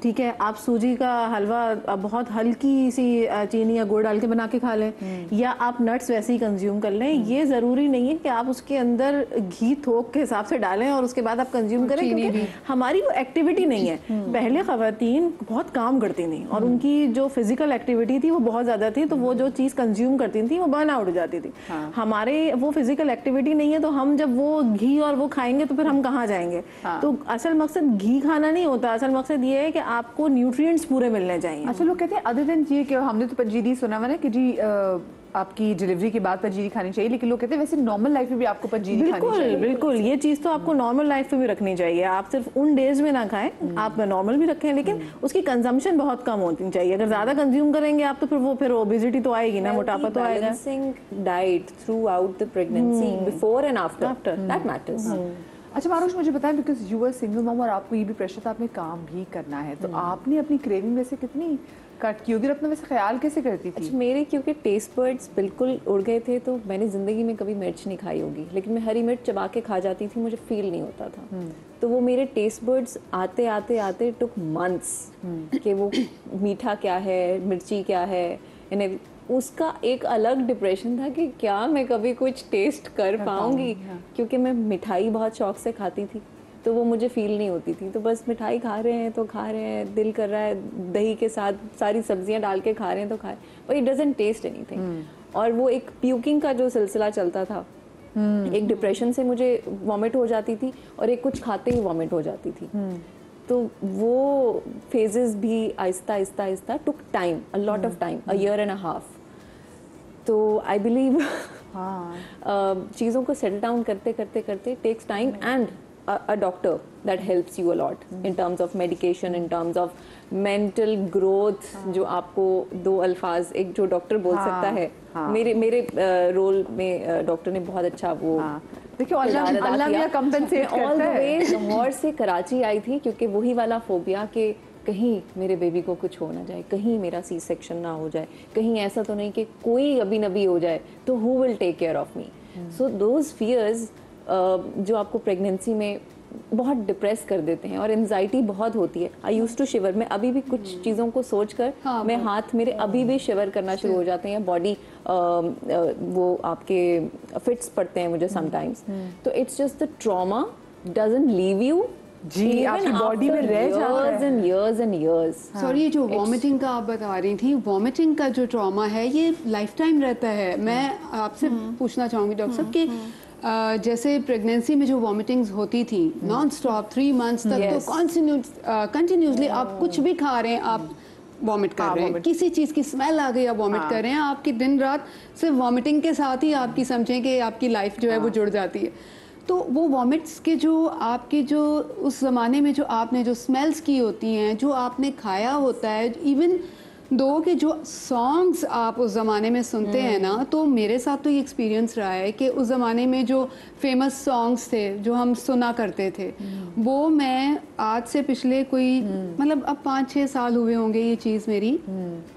[SPEAKER 6] ठीक है। आप सूजी का हलवा बहुत हल्की सी चीनी या गुड़ डाल के बना के खा लें, या आप नट्स वैसे ही कंज्यूम कर लें। ये ज़रूरी नहीं है कि आप उसके अंदर घी थोक के हिसाब से डालें और उसके बाद आप कंज्यूम करें, क्योंकि हमारी वो एक्टिविटी नहीं है। पहले ख़वातीन बहुत काम करती थी और उनकी जो फिजिकल एक्टिविटी थी वो बहुत ज़्यादा थी, तो वो जो चीज़ कंज्यूम करती थी वो बर्न आउट हो जाती थी। हमारे वो फिजिकल एक्टिविटी नहीं है, तो हम जब वो घी और वो खाएंगे तो फिर हम कहाँ जाएंगे? तो असल मकसद घी खाना नहीं होता, असल मकसद ये है कि आपको न्यूट्रिएंट्स पूरे मिलने चाहिए।
[SPEAKER 1] अच्छा, लोग कहते हैं अदर देन ये कि हमने तो पंजीरी सुना हुआ ना कि जी आपकी डिलीवरी के बाद पंजीरी खानी चाहिए, लेकिन लोग कहते हैं वैसे नॉर्मल लाइफ में भी आपको पंजीरी खानी चाहिए।
[SPEAKER 6] बिल्कुल, ये चीज़ तो आपको नॉर्मल लाइफ में भी रखनी चाहिए। आप सिर्फ उन डेज में ना खाएं, आप नॉर्मल भी रखें, लेकिन उसकी कंजम्पशन बहुत कम होनी चाहिए। अगर ज़्यादा कंज्यूम करेंगे आप तो फिर ओबेसिटी तो आएगी ना, मोटापा तो आएगा।
[SPEAKER 3] Balancing diet throughout the pregnancy, before and after, that matters.
[SPEAKER 1] अच्छा मारुश, मुझे बताएं, because you are single mom और आपको ये भी प्रेशर था, आपने काम भी करना है, तो आपने अपनी क्रेविंग वैसे कितनी कट की होगी, अपना वैसे ख्याल कैसे करती थी?
[SPEAKER 3] अच्छा, मेरे क्योंकि टेस्ट बर्ड्स बिल्कुल उड़ गए थे, तो मैंने ज़िंदगी में कभी मिर्च नहीं खाई होगी, लेकिन मैं हरी मिर्च चबा के खा जाती थी, मुझे फील नहीं होता था। तो वो मेरे टेस्ट बर्ड्स आते आते आते टुक मंथ्स कि वो मीठा क्या है, मिर्ची क्या है, यानी उसका एक अलग डिप्रेशन था कि क्या मैं कभी कुछ टेस्ट कर पाऊंगी, क्योंकि मैं मिठाई बहुत शौक से खाती थी, तो वो मुझे फील नहीं होती थी। तो बस मिठाई खा रहे हैं तो खा रहे हैं, दिल कर रहा है दही के साथ सारी सब्जियां डाल के खा रहे हैं तो खाए, but it doesn't taste anything. और वो एक प्यूकिंग का जो सिलसिला चलता था, एक डिप्रेशन से मुझे वॉमिट हो जाती थी और एक कुछ खाते ही वॉमिट हो जाती थी। तो वो फेजेस भी Aahista Aahista Aahista took time, a lot of time, a year and a half. तो आई बिलीव चीज़ों को सेटल डाउन करते करते करते takes time, and a doctor that helps you a lot in terms of medication, in terms of mental growth, जो आपको दो अल्फाज एक जो डॉक्टर बोल सकता है, मेरे रोल में डॉक्टर ने बहुत अच्छा वो
[SPEAKER 1] देखिए अल्लाह ने कंपेंसेट करता है।
[SPEAKER 3] ऑल द वे लाहौर से कराची आई थी, क्योंकि वही वाला फोबिया कि कहीं मेरे बेबी को कुछ हो ना जाए, कहीं मेरा सी सेक्शन ना हो जाए, कहीं ऐसा तो नहीं कि कोई अभी नबी हो जाए, तो who will take care of me. So those fears जो आपको प्रेगनेंसी में बहुत डिप्रेस कर देते हैं और एंजाइटी बहुत होती है। आई यूज टू शिवर, मैं अभी भी कुछ चीज़ों को सोचकर मैं हाथ मेरे अभी भी शिवर करना शुरू हो जाते हैं, या बॉडी वो आपके फिट्स पड़ते हैं मुझे समटाइम्स। तो it's just the trauma doesn't leave you
[SPEAKER 1] जी, आपकी बॉडी में रह जाता है
[SPEAKER 3] years and years।
[SPEAKER 4] सॉरी, ये जो वॉमिटिंग का आप बता रही थी, वॉमिटिंग का जो ट्रॉमा है ये लाइफ टाइम रहता है। मैं आपसे पूछना चाहूँगी डॉक्टर साहब कि जैसे प्रेगनेंसी में जो वॉमिटिंग्स होती थी नॉन स्टॉप 3 months तक, तो कंटिन्यूसली आप कुछ भी खा रहे हैं आप वॉमिट कर रहे हैं, किसी चीज़ की स्मेल आ गई आप वॉमिट कर रहे हैं, आपकी दिन रात सिर्फ वॉमिटिंग के साथ ही आपकी समझें कि आपकी लाइफ जो है वो जुड़ जाती है। तो वो वॉमिट्स के जो आपके जो उस ज़माने में जो आपने जो स्मेल्स की होती हैं, जो आपने खाया होता है, इवन दो के जो सॉन्ग्स आप उस ज़माने में सुनते हैं ना, तो मेरे साथ तो ये एक्सपीरियंस रहा है कि उस ज़माने में जो फेमस सॉन्ग्स थे जो हम सुना करते थे, वो मैं आज से पिछले कोई मतलब अब 5-6 साल हुए होंगे ये चीज़ मेरी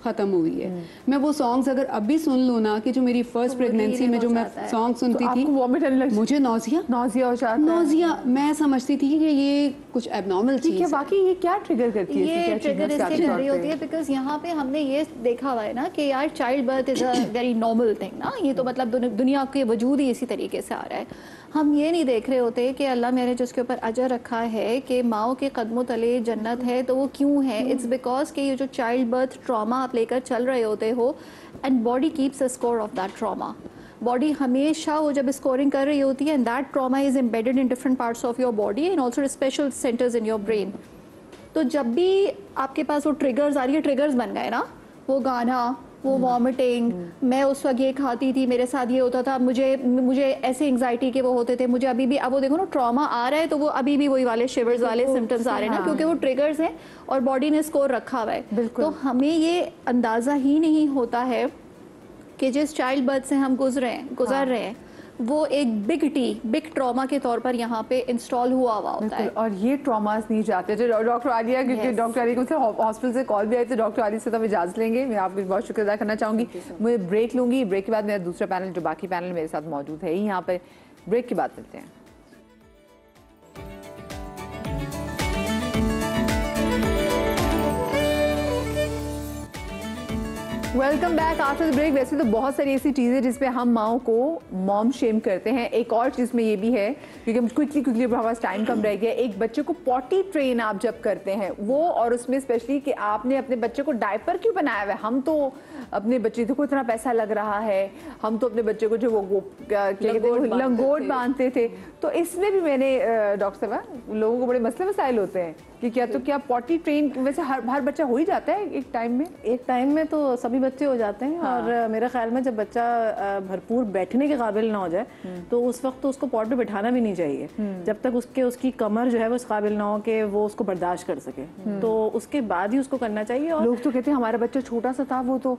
[SPEAKER 4] ख़त्म हुई है। मैं वो सॉन्ग्स अगर अभी सुन लूँ ना, कि जो मेरी फर्स्ट प्रेगनेंसी में जो मैं सॉन्ग सुनती थी, मुझे नौजिया हो जाता, नौजिया, मैं समझती थी कि ये कुछ एबनॉर्मल चीज़ है।
[SPEAKER 1] बाकी ये क्या ट्रिगर करती है?
[SPEAKER 5] ये ट्रिगर इसलिए कर रही होती है बिकॉज यहाँ पे हमने ये देखा हुआ है ना कि यार child birth is a very normal thing ना, ये तो मतलब दुनिया के वजूद ही इसी तरीके से आ रहा है। हम ये नहीं देख रहे होते कि अल्लाह मैंने जिसके ऊपर अजर रखा है कि माओ के कदमों तले जन्नत है, तो वो क्यों है? इट्स बिकॉज कि ये जो चाइल्ड बर्थ ट्रॉमा आप लेकर चल रहे होते हो, and body keeps a score of that trauma. Body हमेशा वो जब स्कोरिंग कर रही होती है, and that trauma is embedded in different parts of your body and also special centres in your brain. तो जब भी आपके पास वो ट्रिगर्स आ रही है, ट्रिगर्स बन गए ना, वो गाना, वो वॉमिटिंग, मैं उस वक्त ये खाती थी, मेरे साथ ये होता था, मुझे ऐसे एंग्जाइटी के वो होते थे, मुझे अभी भी, अब वो देखो ना ट्रॉमा आ रहा है तो वो अभी भी वही वाले शिवर्स वाले सिम्टम्स आ रहे हैं ना, क्योंकि वो ट्रिगर्स हैं और बॉडी ने स्कोर रखा हुआ है। तो हमें ये अंदाज़ा ही नहीं होता है कि जिस चाइल्ड बर्थ से हम गुजर रहे हैं वो एक बिग ट्रॉमा के तौर पर यहाँ पे इंस्टॉल हुआ होता है।
[SPEAKER 1] और ये ट्रॉमास नहीं जाते। जो डॉक्टर आलिया, क्योंकि डॉक्टर आलिया को हॉस्पिटल से कॉल भी आई, तो डॉक्टर आलिया से तो हम इजाज़त लेंगे। मैं आपको बहुत शुक्रिया अदा करना चाहूँगी। मैं ब्रेक लूँगी, ब्रेक के बाद मेरा दूसरा पैनल, जो बाकी पैनल मेरे साथ मौजूद है यहाँ पर, ब्रेक की बात करते हैं। Welcome back after the break. वैसे तो बहुत सारी ऐसी चीज़ें जिसपे हम माओ को मॉम शेम करते हैं। एक और चीज़ में ये भी है, क्योंकि हम क्विकली हमारा टाइम कम रह गया, एक बच्चे को पॉटी ट्रेन आप जब करते हैं वो, और उसमें स्पेशली कि आपने अपने बच्चे को डायपर क्यों बनाया हुआ है। हम तो अपने बच्चे को इतना पैसा लग रहा है, हम तो अपने बच्चे को जो वो लंगोट बांधते थे। तो इसमें भी मैंने डॉक्टर साहब, लोगों को बड़े मसले मसाइल होते हैं कि क्या पॉटी ट्रेन वैसे हर बच्चा हो ही जाता है एक टाइम में तो सभी
[SPEAKER 6] बच्चे हो जाते हैं। हाँ। और मेरे ख्याल में जब बच्चा भरपूर बैठने के काबिल ना हो जाए तो उस वक्त तो उसको पॉट पे बिठाना भी नहीं चाहिए, जब तक उसकी कमर जो है वो इस काबिल ना हो कि वो उसको बर्दाश्त कर सके, तो उसके बाद ही उसको करना चाहिए। और
[SPEAKER 1] लोग तो कहते हैं हमारा बच्चा छोटा सा था, वो तो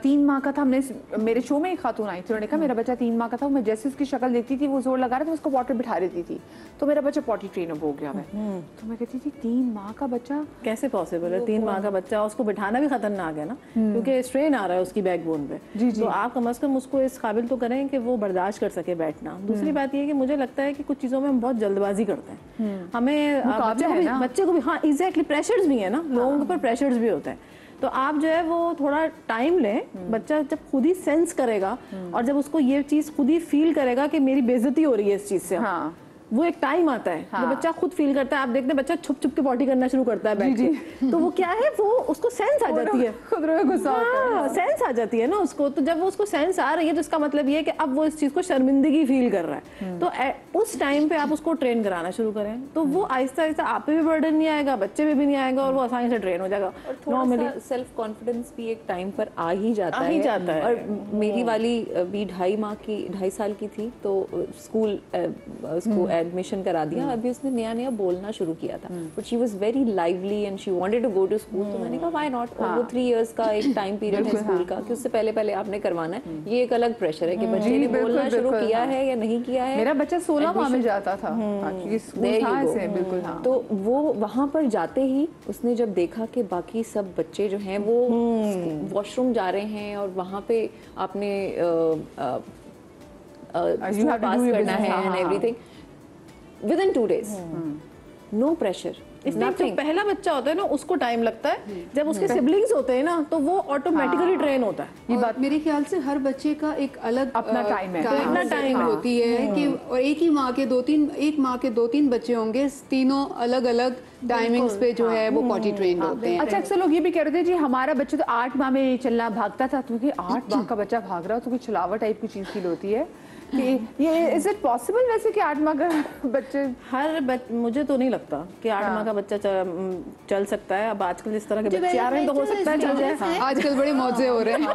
[SPEAKER 1] 3 माह का था। हमने मेरे शो में एक खातून आई थी, उन्होंने कहा मेरा बच्चा 3 माह का था, मैं जैसे उसकी शक्ल देखती थी वो जोर लगा रहा था, उसको पॉट पे बिठा देती थी, तो मेरा बच्चा पॉटी ट्रेनर हो गया। तो मैं कहती थी 3 माह का बच्चा
[SPEAKER 6] कैसे पॉसिबल है? 3 माह का बच्चा, उसको बिठाना भी खतरनाक है ना, क्योंकि स्ट्रेन आ रहा है उसकी बैकबोन पे। तो आप कम से कम उसको इस काबिल तो करें कि वो बर्दाश्त कर सके बैठना। दूसरी बात ये है कि मुझे लगता है कि कुछ चीज़ों में हम बहुत जल्दबाजी करते हैं, हमें बच्चे को भी, हाँ एग्जैक्टली, प्रेशर्स भी है ना, लोगों के ऊपर प्रेशर्स भी होते हैं। तो आप जो है वो थोड़ा टाइम लें, बच्चा जब खुद ही सेंस करेगा और जब उसको ये चीज़ खुद ही फील करेगा कि मेरी बेइज्जती हो रही है इस चीज़ से, हाँ। वो एक टाइम आता है जब बच्चा खुद फील करता है। आप देखते हैं बच्चा छुप छुप के पॉटी करना शुरू करता है बैठ के, तो वो क्या है, वो उसको सेंस आ जाती है, खुद गुस्सा होता है, सेंस आ जाती है ना उसको। तो जब वो उसको सेंस आ रही है तो इसका मतलब ये है कि अब वो इस चीज़ को शर्मिंदगी फील कर रहा है। तो उस टाइम पे आप उसको ट्रेन कराना शुरू करें, तो वो आहिस्ता आहिस्ता आप पे भी बर्डन नहीं आएगा, बच्चे पे भी नहीं आएगा, और वो आसानी से ट्रेन हो जाएगा।
[SPEAKER 3] नॉर्मली सेल्फ कॉन्फिडेंस भी एक टाइम पर आ ही जाता है। और मेरी वाली भी 2.5 साल की थी, तो स्कूल उसको एडमिशन करा दिया। अभी उसने नया बोलना शुरू किया था, but she was very lively and she wanted to go to school. तो मैंने कहा व्हाई नॉट, वो 3 इयर्स का एक टाइम पीरियड है स्कूल का, कि उससे पहले आपने करवाना है। ये एक अलग प्रेशर है कि बच्चे ने बोलना शुरू किया है या नहीं किया है।
[SPEAKER 1] मेरा बच्चा 16 माह में जाता था,
[SPEAKER 3] बिल्कुल। तो वो वहाँ पर जाते ही उसने जब देखा कि बाकी सब बच्चे जो हैं वो वॉशरूम जा रहे हैं और वहाँ पे आपने पास करना है and everything, within 2 days, no pressure,
[SPEAKER 6] जब पहला बच्चा होता है ना उसको टाइम लगता है, जब उसके सिबलिंग्स होते हैं ना तो वो ऑटोमेटिकली ट्रेन होता है।
[SPEAKER 4] ये बात मेरे ख्याल से हर बच्चे का एक अलग
[SPEAKER 1] अपना टाइम है,
[SPEAKER 4] अपना टाइम होती है कि और एक माँ के 2-3 बच्चे होंगे, तीनों अलग अलग टाइमिंग्स पे जो है वो पॉटी ट्रेन होते हैं।
[SPEAKER 1] अच्छा, अक्सर लोग ये भी कह रहे थे जी हमारा बच्चा तो 8 माह में चलना भागता था, क्योंकि 8 माह का बच्चा भाग रहा हो तो कोई छलावा टाइप की चीज फील होती है कि ये इज इट पॉसिबल वैसे कि 8 माह का बच्चे?
[SPEAKER 6] मुझे तो नहीं लगता कि 8 माह का बच्चा चल सकता है। अब आजकल जिस तरह के बच्चे आ रहे हैं तो हो सकता है चल जाए,
[SPEAKER 4] आजकल बड़े मौजे हो रहे हैं।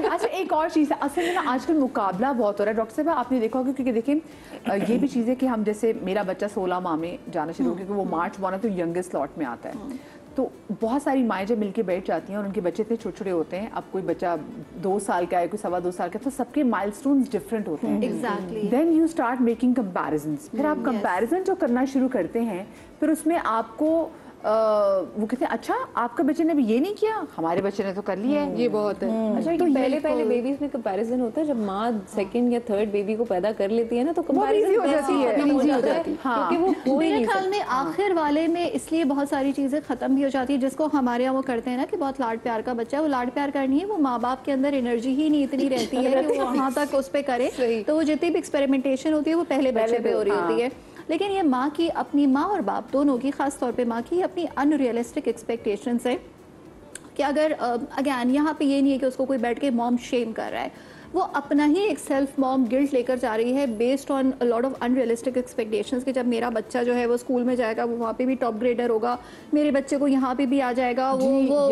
[SPEAKER 1] अच्छा, एक और चीज़ है, असल में ना आजकल मुकाबला बहुत हो रहा है डॉक्टर साहब, आपने देखा होगा, क्योंकि देखिए ये भी चीज़ है कि हम, जैसे मेरा बच्चा 16 माह में जाना शुरू हो, क्योंकि वो मार्च बोना तो यंगेस्ट स्लॉट में आता है। तो बहुत सारी माएँ जब मिलके बैठ जाती हैं और उनके बच्चे इतने छोटे छोटे होते हैं, अब कोई बच्चा 2 साल का है, कोई 2.25 साल का, तो सबके माइलस्टोन्स डिफरेंट होते हैं।
[SPEAKER 5] Exactly.
[SPEAKER 1] Then you start making comparisons, फिर आप कंपैरिजन जो करना शुरू करते हैं, फिर उसमें आपको वो कहते हैं अच्छा आपका बच्चे ने अभी ये नहीं किया, हमारे बच्चे ने तो कर लिया है।
[SPEAKER 4] ये बहुत है।
[SPEAKER 3] अच्छा, तो पहले बेबीज में कंपैरिजन होता है, जब माँ सेकंड या थर्ड बेबी को पैदा कर लेती है ना, तो कंपैरिजन
[SPEAKER 1] हो जाती है,
[SPEAKER 3] क्योंकि वो हो ही
[SPEAKER 5] मेरे
[SPEAKER 3] नहीं
[SPEAKER 5] ख्याल में आखिर वाले में इसलिए बहुत सारी चीजें खत्म भी हो जाती है, जिसको हमारे यहाँ वो करते हैं ना कि बहुत लाड प्यार का बच्चा है, वो लाड प्यार करनी है, वो माँ बाप के अंदर एनर्जी ही नहीं इतनी रहती है कि वो वहाँ तक उस पर करे, तो वो जितनी भी एक्सपेरिमेंटेशन होती है वो पहले बच्चे पे हो रही होती है। लेकिन ये माँ की, अपनी माँ और बाप दोनों की, खास तौर पे माँ की अपनी अनरियलिस्टिक एक्सपेक्टेशंस है कि अगर अगेन यहाँ पे ये नहीं है कि उसको कोई बैठ के मॉम शेम कर रहा है, वो अपना ही एक सेल्फ मॉम गिल्ट लेकर जा रही है based on a lot of unrealistic expectations कि जब मेरा बच्चा जो है वो स्कूल में जाएगा वो वहाँ पे भी टॉप ग्रेडर होगा, मेरे बच्चे को यहाँ पे भी आ जाएगा, वो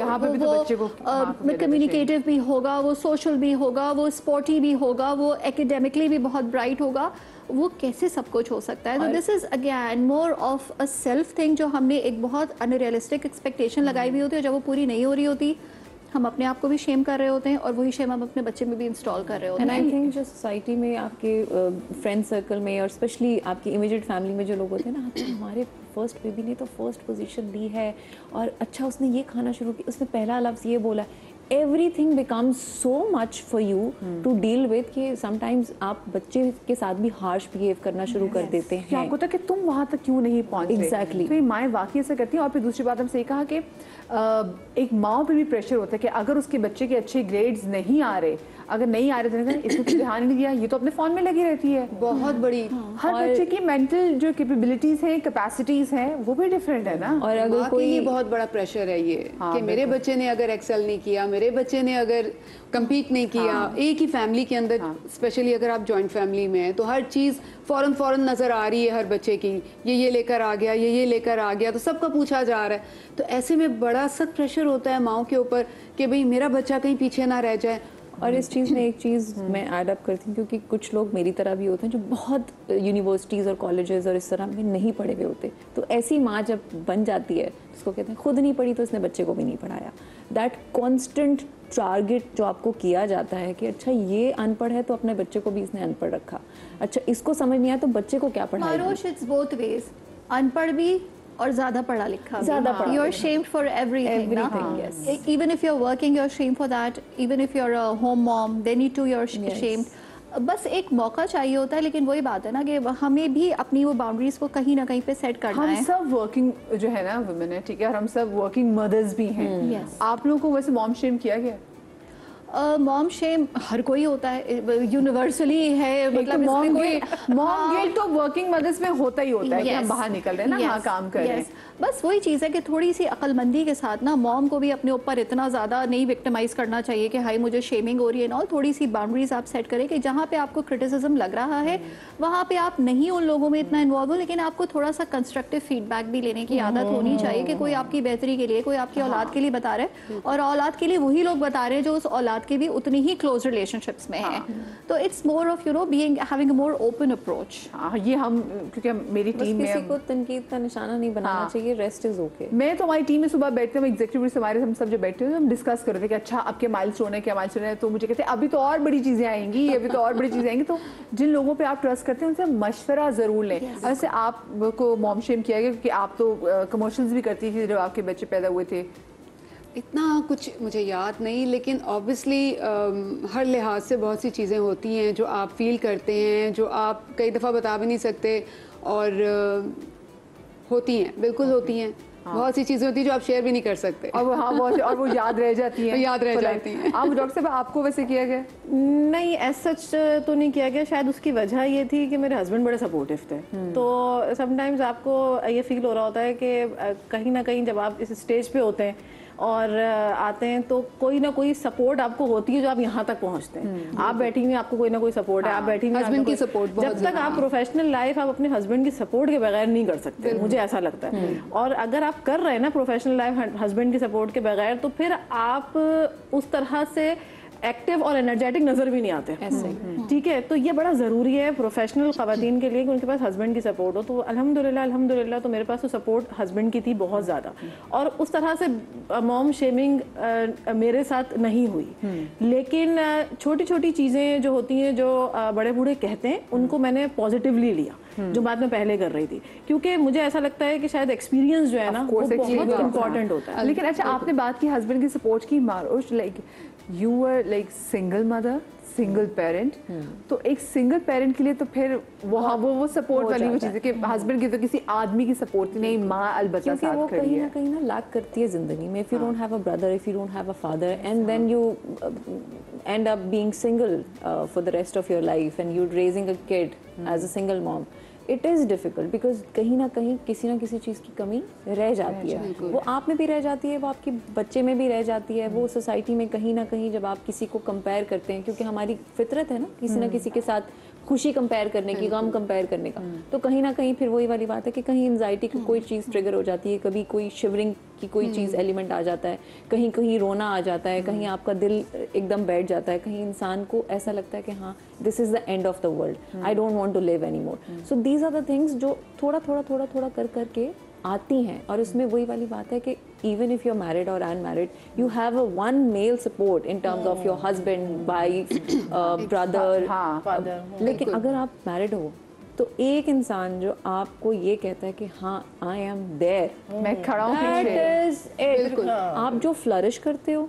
[SPEAKER 5] कम्युनिकेटिव भी होगा, वो सोशल भी होगा, वो स्पोर्टी भी होगा, वो एकेडमिकली भी बहुत ब्राइट होगा, वो कैसे सब कुछ हो सकता है। तो this is again more of a self thing, जो हमने एक बहुत अनरियलिस्टिक एक्सपेक्टेशन लगाई हुई होती है, जब वो पूरी नहीं हो रही होती हम अपने आप को भी शेम कर रहे होते हैं और वही शेम हम अपने बच्चे में भी इंस्टॉल कर रहे होते हैं।
[SPEAKER 3] एंड आई थिंक जो सोसाइटी में आपके फ्रेंड सर्कल में और स्पेशली आपकी इमीडिएट फैमिली में जो लोग होते हैं ना, हमारे फर्स्ट बेबी ने तो फर्स्ट पोजीशन दी है और अच्छा उसने ये खाना शुरू किया, उसने पहला लफ्ज़ ये बोला, everything becomes so much for you to deal with कि sometimes आप बच्चे के साथ भी harsh behave करना शुरू कर देते हैं।
[SPEAKER 1] आपको तक कि तुम वहाँ तक क्यों नहीं पहुँच रहे।
[SPEAKER 3] Exactly.
[SPEAKER 1] तो ये माएँ वाकई ऐसा करती हैं। और फिर दूसरी बात हमसे ये कहा कि एक माँ पे भी प्रेशर होता है कि अगर उसके बच्चे के अच्छे ग्रेड्स नहीं आ रहे, अगर नहीं आ रहे तो इसको ध्यान नहीं दिया, ये तो अपने फोन में लगी रहती है।
[SPEAKER 4] बहुत बड़ी
[SPEAKER 1] हर बच्चे की मेंटल जो कैपेबिलिटीज हैं, कैपेसिटीज हैं, वो भी डिफरेंट है ना।
[SPEAKER 4] और अगर कोई बहुत बड़ा प्रेशर है ये कि मेरे बच्चे ने अगर एक्सेल नहीं किया, मेरे बच्चे ने अगर कम्पीट नहीं किया, एक ही फैमिली के अंदर स्पेशली अगर आप जॉइंट फैमिली में हैं तो हर चीज़ फौरन नज़र आ रही है हर बच्चे की, ये लेकर आ गया, ये लेकर आ गया, तो सबका पूछा जा रहा है। तो ऐसे में बड़ा सख्त प्रेशर होता है माओ के ऊपर कि भाई मेरा बच्चा कहीं पीछे ना रह जाए।
[SPEAKER 3] और इस चीज़ में एक चीज़ मैं ऐड अप करती हूँ, क्योंकि कुछ लोग मेरी तरह भी होते हैं जो बहुत यूनिवर्सिटीज़ और कॉलेजेस और इस तरह में नहीं पढ़े हुए होते, तो ऐसी माँ जब बन जाती है, उसको कहते हैं खुद नहीं पढ़ी तो उसने बच्चे को भी नहीं पढ़ाया। दैट कॉन्स्टेंट टारगेट जो आपको किया जाता है कि अच्छा ये अनपढ़ है तो अपने बच्चे को भी इसने अनपढ़ रखा, अच्छा इसको समझ नहीं आया तो बच्चे को क्या पढ़ाएगा।
[SPEAKER 5] इट्स बोथ वेज, अनपढ़ भी और ज्यादा पढ़ा लिखा, you are shamed for everything, even if you are working you are shamed for that, even if you are a home mom then you too you are shamed. बस एक मौका चाहिए होता है, लेकिन वही बात है ना कि हमें भी अपनी वो बाउंड्रीज को कहीं ना कहीं पे सेट करना है।
[SPEAKER 1] हम सब वर्किंग जो है ना वुमेन है, ठीक है, और हम सब वर्किंग मदर्स भी हैं। आप लोगों को वैसे मॉम शेम किया गया?
[SPEAKER 5] मॉम शेम हर कोई होता है, यूनिवर्सली है, मतलब
[SPEAKER 1] मॉम गिल्ट तो वर्किंग मदर्स में होता ही होता है कि हम बाहर निकल रहे हैं ना, हाँ काम कर रहे हैं।
[SPEAKER 5] बस वही चीज़ है कि थोड़ी सी अक्लमंदी के साथ ना मॉम को भी अपने ऊपर इतना ज़्यादा नहीं विक्टिमाइज करना चाहिए कि हाई मुझे शेमिंग हो रही है ना। थोड़ी सी बाउंड्रीज आप सेट करें कि जहाँ पे आपको क्रिटिसिज्म लग रहा है वहाँ पे आप नहीं उन लोगों में इतना इन्वॉल्व हो, लेकिन आपको थोड़ा सा कंस्ट्रक्टिव फीडबैक भी लेने की आदत होनी चाहिए कि कोई आपकी बेहतरी के लिए, कोई आपकी औलाद के लिए बता रहे हैं, और औलाद के लिए वही लोग बता रहे हैं जो उस औलाद के भी उतनी ही क्लोज रिलेशनशिप्स में हैं। तो it's more of you know being having a more open approach.
[SPEAKER 1] ये हम, क्योंकि मेरी टीम में
[SPEAKER 3] किसी को तनकीद का निशाना नहीं बनाना चाहिए, रेस्ट इज ओके।
[SPEAKER 1] मैं तो हमारी टीम में सुबह बैठते हैं, एग्जीक्यूटिव से हमारे हम सब जो बैठते हैं हम डिस्कस कर रहे थे कि अच्छा अब क्या माइलस्टोन है, क्या माइलस्टोन है, तो मुझे कहते हैं अभी तो और बड़ी चीज़ें आएंगी, अभी तो और बड़ी चीज़ें आएंगी। तो जिन लोगों पे आप ट्रस्ट करते हैं उनसे मशवरा ज़रूर लें। वैसे आपको मॉम शेम किया गया क्योंकि आप तो कमर्शियल्स भी करती थी जब आपके बच्चे पैदा हुए थे?
[SPEAKER 4] इतना कुछ मुझे याद नहीं, लेकिन ऑब्वियसली हर लिहाज से बहुत सी चीज़ें होती हैं जो आप फील करते हैं, जो आप कई दफ़ा बता भी नहीं सकते, और होती हैं, बिल्कुल होती हैं। बहुत सी चीज़ें होती हैं जो आप शेयर भी नहीं कर सकते,
[SPEAKER 1] और वो याद रह जाती हैं।
[SPEAKER 4] याद रह जाती हैं।
[SPEAKER 1] आप डॉक्टर साहब आपको वैसे किया गया?
[SPEAKER 6] नहीं, एज सच तो नहीं किया गया। शायद उसकी वजह ये थी कि मेरे हस्बैंड बड़े सपोर्टिव थे, तो समटाइम्स आपको ये फील हो रहा होता है कि कहीं ना कहीं जब आप इस स्टेज पे होते हैं और आते हैं तो कोई ना कोई सपोर्ट आपको होती है जो आप यहाँ तक पहुँचते हैं। आप बैठी हुई आपको कोई ना कोई सपोर्ट है, आप बैठी हुई
[SPEAKER 4] हस्बैंड की सपोर्ट,
[SPEAKER 6] जब तक आप प्रोफेशनल लाइफ आप अपने हस्बैंड की सपोर्ट के बगैर नहीं कर सकते, मुझे ऐसा लगता है। और अगर आप कर रहे हैं ना प्रोफेशनल लाइफ हस्बैंड की सपोर्ट के बगैर, तो फिर आप उस तरह से एक्टिव और एनर्जेटिक नजर भी नहीं आते ऐसे, ठीक है। तो ये बड़ा ज़रूरी है प्रोफेशनल ख़वातीन के लिए कि उनके पास हस्बैंड की सपोर्ट हो। तो अल्हम्दुलिल्लाह तो मेरे पास तो सपोर्ट हस्बैंड की थी बहुत ज़्यादा, और उस तरह से मॉम शेमिंग मेरे साथ नहीं हुई। लेकिन छोटी छोटी चीज़ें जो होती हैं, जो बड़े बूढ़े कहते हैं, उनको मैंने पॉजिटिवली लिया, जो बात मैं पहले कर रही थी, क्योंकि मुझे ऐसा लगता है कि शायद एक्सपीरियंस जो है ना वो बहुत इंपॉर्टेंट होता है।
[SPEAKER 1] लेकिन अच्छा, आपने बात की हस्बैंड की सपोर्ट की, मारुश like you were like single mother, single parent, तो एक सिंगल पेरेंट के लिए तो फिर वो सपोर्ट वाली वो चीज़ है कि हस्बैंड की तो किसी आदमी की सपोर्ट नहीं, माँ अलबत्ता साथ
[SPEAKER 3] वो
[SPEAKER 1] खड़ी है।
[SPEAKER 3] कहीं ना लैक करती है जिंदगी में। If you don't have a brother, if you don't have a father, and then you end up being single for the rest of your life and you raising a kid as a single mom, it is difficult because कहीं ना कहीं किसी ना किसी चीज़ की कमी रह जाती है। वो आप में भी रह जाती है, वो आपके बच्चे में भी रह जाती है, वो सोसाइटी में कहीं ना कहीं जब आप किसी को कंपेयर करते हैं, क्योंकि हमारी फितरत है ना किसी ना किसी के साथ खुशी कंपेयर करने की, गम कंपेयर करने का, तो कहीं ना कहीं फिर वही वाली बात है कि कहीं एंजाइटी की कोई चीज़ ट्रिगर हो जाती है, कभी कोई शिवरिंग की कोई चीज़ एलिमेंट आ जाता है, कहीं कहीं रोना आ जाता है, कहीं आपका दिल एकदम बैठ जाता है, कहीं इंसान को ऐसा लगता है कि हाँ this is the end of the world, I don't want to live any more. So these are the things जो थोड़ा थोड़ा कर करके आती हैं। और उसमें वही वाली बात है कि even if you're married or unmarried, you have a one male support in terms of your husband, wife, brother, father. लेकिन अगर आप married हो तो एक इंसान जो आपको ये कहता है कि हाँ आई एम देयर,
[SPEAKER 1] मैं खड़ा हूँ,
[SPEAKER 3] आप जो फ्लरिश करते हो,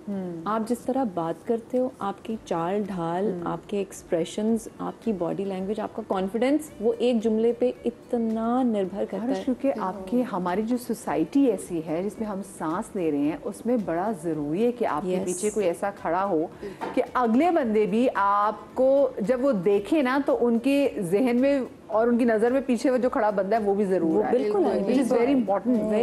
[SPEAKER 3] आप जिस तरह बात करते हो, आपकी चाल ढाल, आपके एक्सप्रेशंस, आपकी बॉडी लैंग्वेज, आपका कॉन्फिडेंस, वो एक जुमले पे इतना निर्भर करता है।
[SPEAKER 1] क्योंकि आपकी हमारी जो सोसाइटी ऐसी है जिसमें हम सांस ले रहे हैं, उसमें बड़ा ज़रूरी है कि आपके पीछे कोई ऐसा खड़ा हो कि अगले बंदे भी आपको जब वो देखे ना तो उनके जहन में और उनकी नजर में पीछे वो जो खड़ा बंदा है वो भी जरूर है।
[SPEAKER 3] बिल्कुल,
[SPEAKER 1] वेरी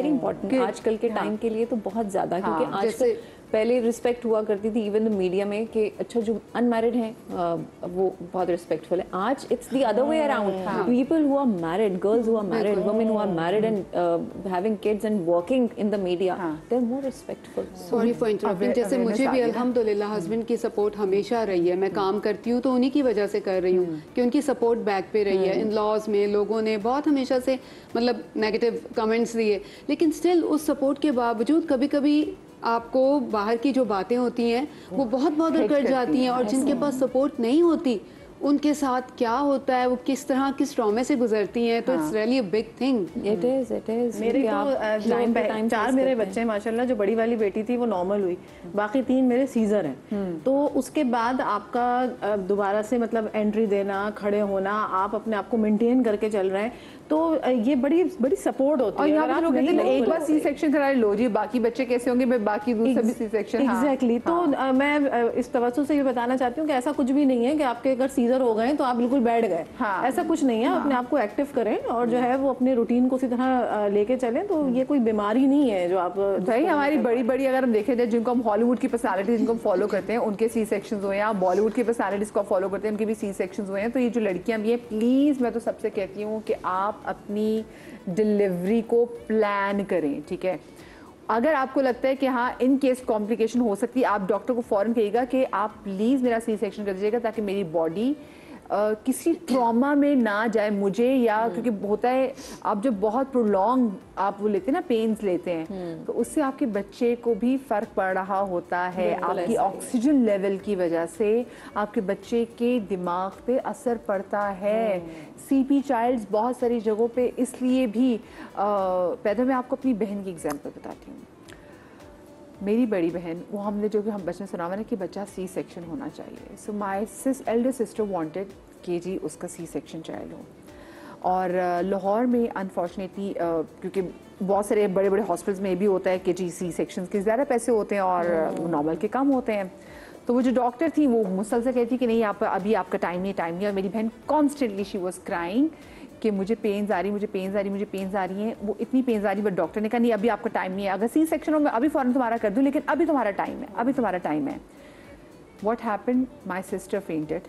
[SPEAKER 1] इंपॉर्टेंट
[SPEAKER 3] आजकल के टाइम के लिए तो बहुत ज्यादा, क्योंकि आजकल पहले रिस्पेक्ट हुआ करती थी इवन द मीडिया में कि अच्छा जो अनमैरिड हैं वो बहुत रिस्पेक्टफुल है। आज it's the other way around, people who are married, girls who are married, women who are married and having kids and working in the media, they are more respectful.
[SPEAKER 4] Sorry for interrupting, जैसे मुझे भी अल्हम्दुलिल्लाह husband की support हमेशा रही है। मैं काम करती हूँ तो उन्हीं की वजह से कर रही हूँ कि उनकी सपोर्ट बैक पे रही है। इन लॉज में लोगों ने बहुत हमेशा से मतलब नेगेटिव कमेंट्स दिए, लेकिन स्टिल उस सपोर्ट के बावजूद कभी कभी आपको बाहर की जो बातें होती हैं वो बहुत बॉदर कर जाती हैं, और जिनके पास सपोर्ट नहीं होती उनके साथ क्या होता है, वो किस तरह किस ट्रॉमे से गुजरती हैं। तो it's really a big thing.
[SPEAKER 3] It is
[SPEAKER 6] मेरे तो 4 मेरे बच्चे माशाल्लाह, जो बड़ी वाली बेटी थी वो नॉर्मल हुई, बाकी 3 मेरे सीजर हैं। तो उसके बाद आपका दोबारा से मतलब एंट्री देना, खड़े होना, आप अपने आप को मेंटेन करके चल रहे हैं, तो ये बड़ी सपोर्ट होती है।
[SPEAKER 1] और यहाँ पे लोग कहते हैं एक बार सी सेक्शन करा लो जी, बाकी बच्चे कैसे होंगे, मैं बाकी दूसरा भी सी सेक्शन।
[SPEAKER 6] एग्जैक्टली। तो मैं इस तवज्जो से ये बताना चाहती हूँ कि ऐसा कुछ भी नहीं है कि आपके अगर सीजर हो गए तो आप बिल्कुल बैठ गए, ऐसा कुछ नहीं है। अपने आप को एक्टिव करें और जो है वो अपने रूटीन को उसी तरह लेके चलें, तो ये कोई बीमारी नहीं है जो आप
[SPEAKER 1] भाई हमारी बड़ी अगर हम देखें जाए, जिनको हम हॉलीवुड की पर्सनालिटी जिनको हम फॉलो करते हैं उनके सी सेक्शन हुए हैं, आप बॉलीवुड की पर्सनालिटीज को फॉलो करते हैं उनके भी सी सेक्शन हुए हैं। तो ये जो लड़कियां भी हैं, प्लीज मैं तो सबसे कहती हूँ कि आप अपनी डिलीवरी को प्लान करें, ठीक है। अगर आपको लगता है कि हाँ इन केस कॉम्प्लिकेशन हो सकती है, आप डॉक्टर को फौरन कहिएगा कि आप प्लीज़ मेरा सी सेक्शन कर दीजिएगा ताकि मेरी बॉडी किसी ट्रॉमा में ना जाए मुझे, या क्योंकि होता है आप जब बहुत प्रोलॉन्ग आप वो लेते हैं ना, पेन्स लेते हैं, तो उससे आपके बच्चे को भी फ़र्क पड़ रहा होता है। आपकी ऑक्सीजन लेवल की वजह से आपके बच्चे के दिमाग पे असर पड़ता है। सीपी चाइल्ड्स बहुत सारी जगहों पे इसलिए भी पैदा। मैं आपको अपनी बहन की एग्जांपल बताती हूँ। मेरी बड़ी बहन, वो हमने जो कि हम बचपन सुना हुआ ना कि बच्चा सी सेक्शन होना चाहिए। सो माई एल्डर सिस्टर वांटेड कि जी उसका सी सेक्शन चाइल्ड हो। और लाहौर में अनफॉर्चुनेटली क्योंकि बहुत सारे बड़े बड़े हॉस्पिटल्स में भी होता है कि जी सी सेक्शन के ज़्यादा पैसे होते हैं और नॉर्मल के कम होते हैं। तो वो जो डॉक्टर थी वो मुसलसल कहती कि नहीं आप अभी आपका टाइम नहीं। और मेरी बहन कॉन्स्टेंटली शी वॉज क्राइंग कि मुझे पेन्स आ रही, मुझे पेन्स आ रही हैं। वो इतनी पेन्स आ रही, बट डॉक्टर ने कहा नहीं अभी आपका टाइम नहीं है, अगर सी सेक्शन हो मैं अभी फ़ौरन तुम्हारा कर दूँ, लेकिन अभी तुम्हारा टाइम है। What happened, my sister fainted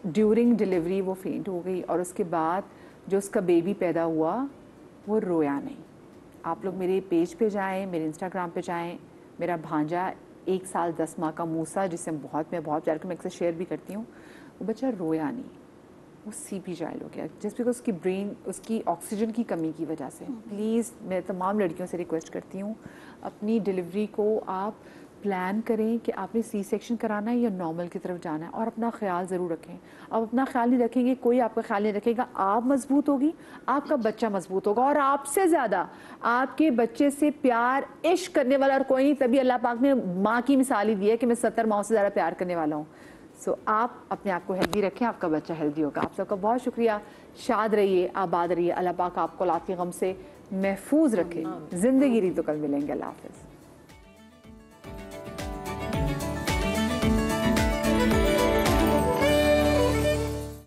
[SPEAKER 1] during delivery. वो फेंट हो गई और उसके बाद जो उसका बेबी पैदा हुआ वो रोया नहीं। आप लोग मेरे पेज पे जाएँ, मेरे इंस्टाग्राम पे जाएँ, मेरा भांजा 1 साल 10 माह का मूसा, जिसे मैं बहुत प्यार मैं अक्सर शेयर भी करती हूँ, वो बच्चा रोया नहीं, वो सीपी चाइल्ड हो गया जस्ट बिकॉज उसकी ब्रेन, उसकी ऑक्सीजन की कमी की वजह से। प्लीज़ मैं तमाम लड़कियों से रिक्वेस्ट करती हूँ, अपनी डिलीवरी को आप प्लान करें कि आपने सी सेक्शन कराना है या नॉर्मल की तरफ जाना है, और अपना ख्याल ज़रूर रखें। आप अपना ख्याल नहीं रखेंगे, कोई आपका ख्याल नहीं रखेगा, आप मजबूत होगी, आपका बच्चा मजबूत होगा, और आपसे ज़्यादा आपके बच्चे से प्यार इश्क करने वाला और कोई नहीं। तभी अल्लाह पाक ने माँ की मिसाल ही दी है कि मैं 70 माओं से ज़्यादा प्यार करने वाला हूँ। सो आप अपने आप को हेल्दी रखें, आपका बच्चा हेल्दी होगा। आप सबका बहुत शुक्रिया। शाद रहिए, आबाद रहिए, अल्लाह पाक आपको औलाद के गम से महफूज रखे। ज़िंदगी रही तो कल मिलेंगे। अल्लाह हाफ़िज़।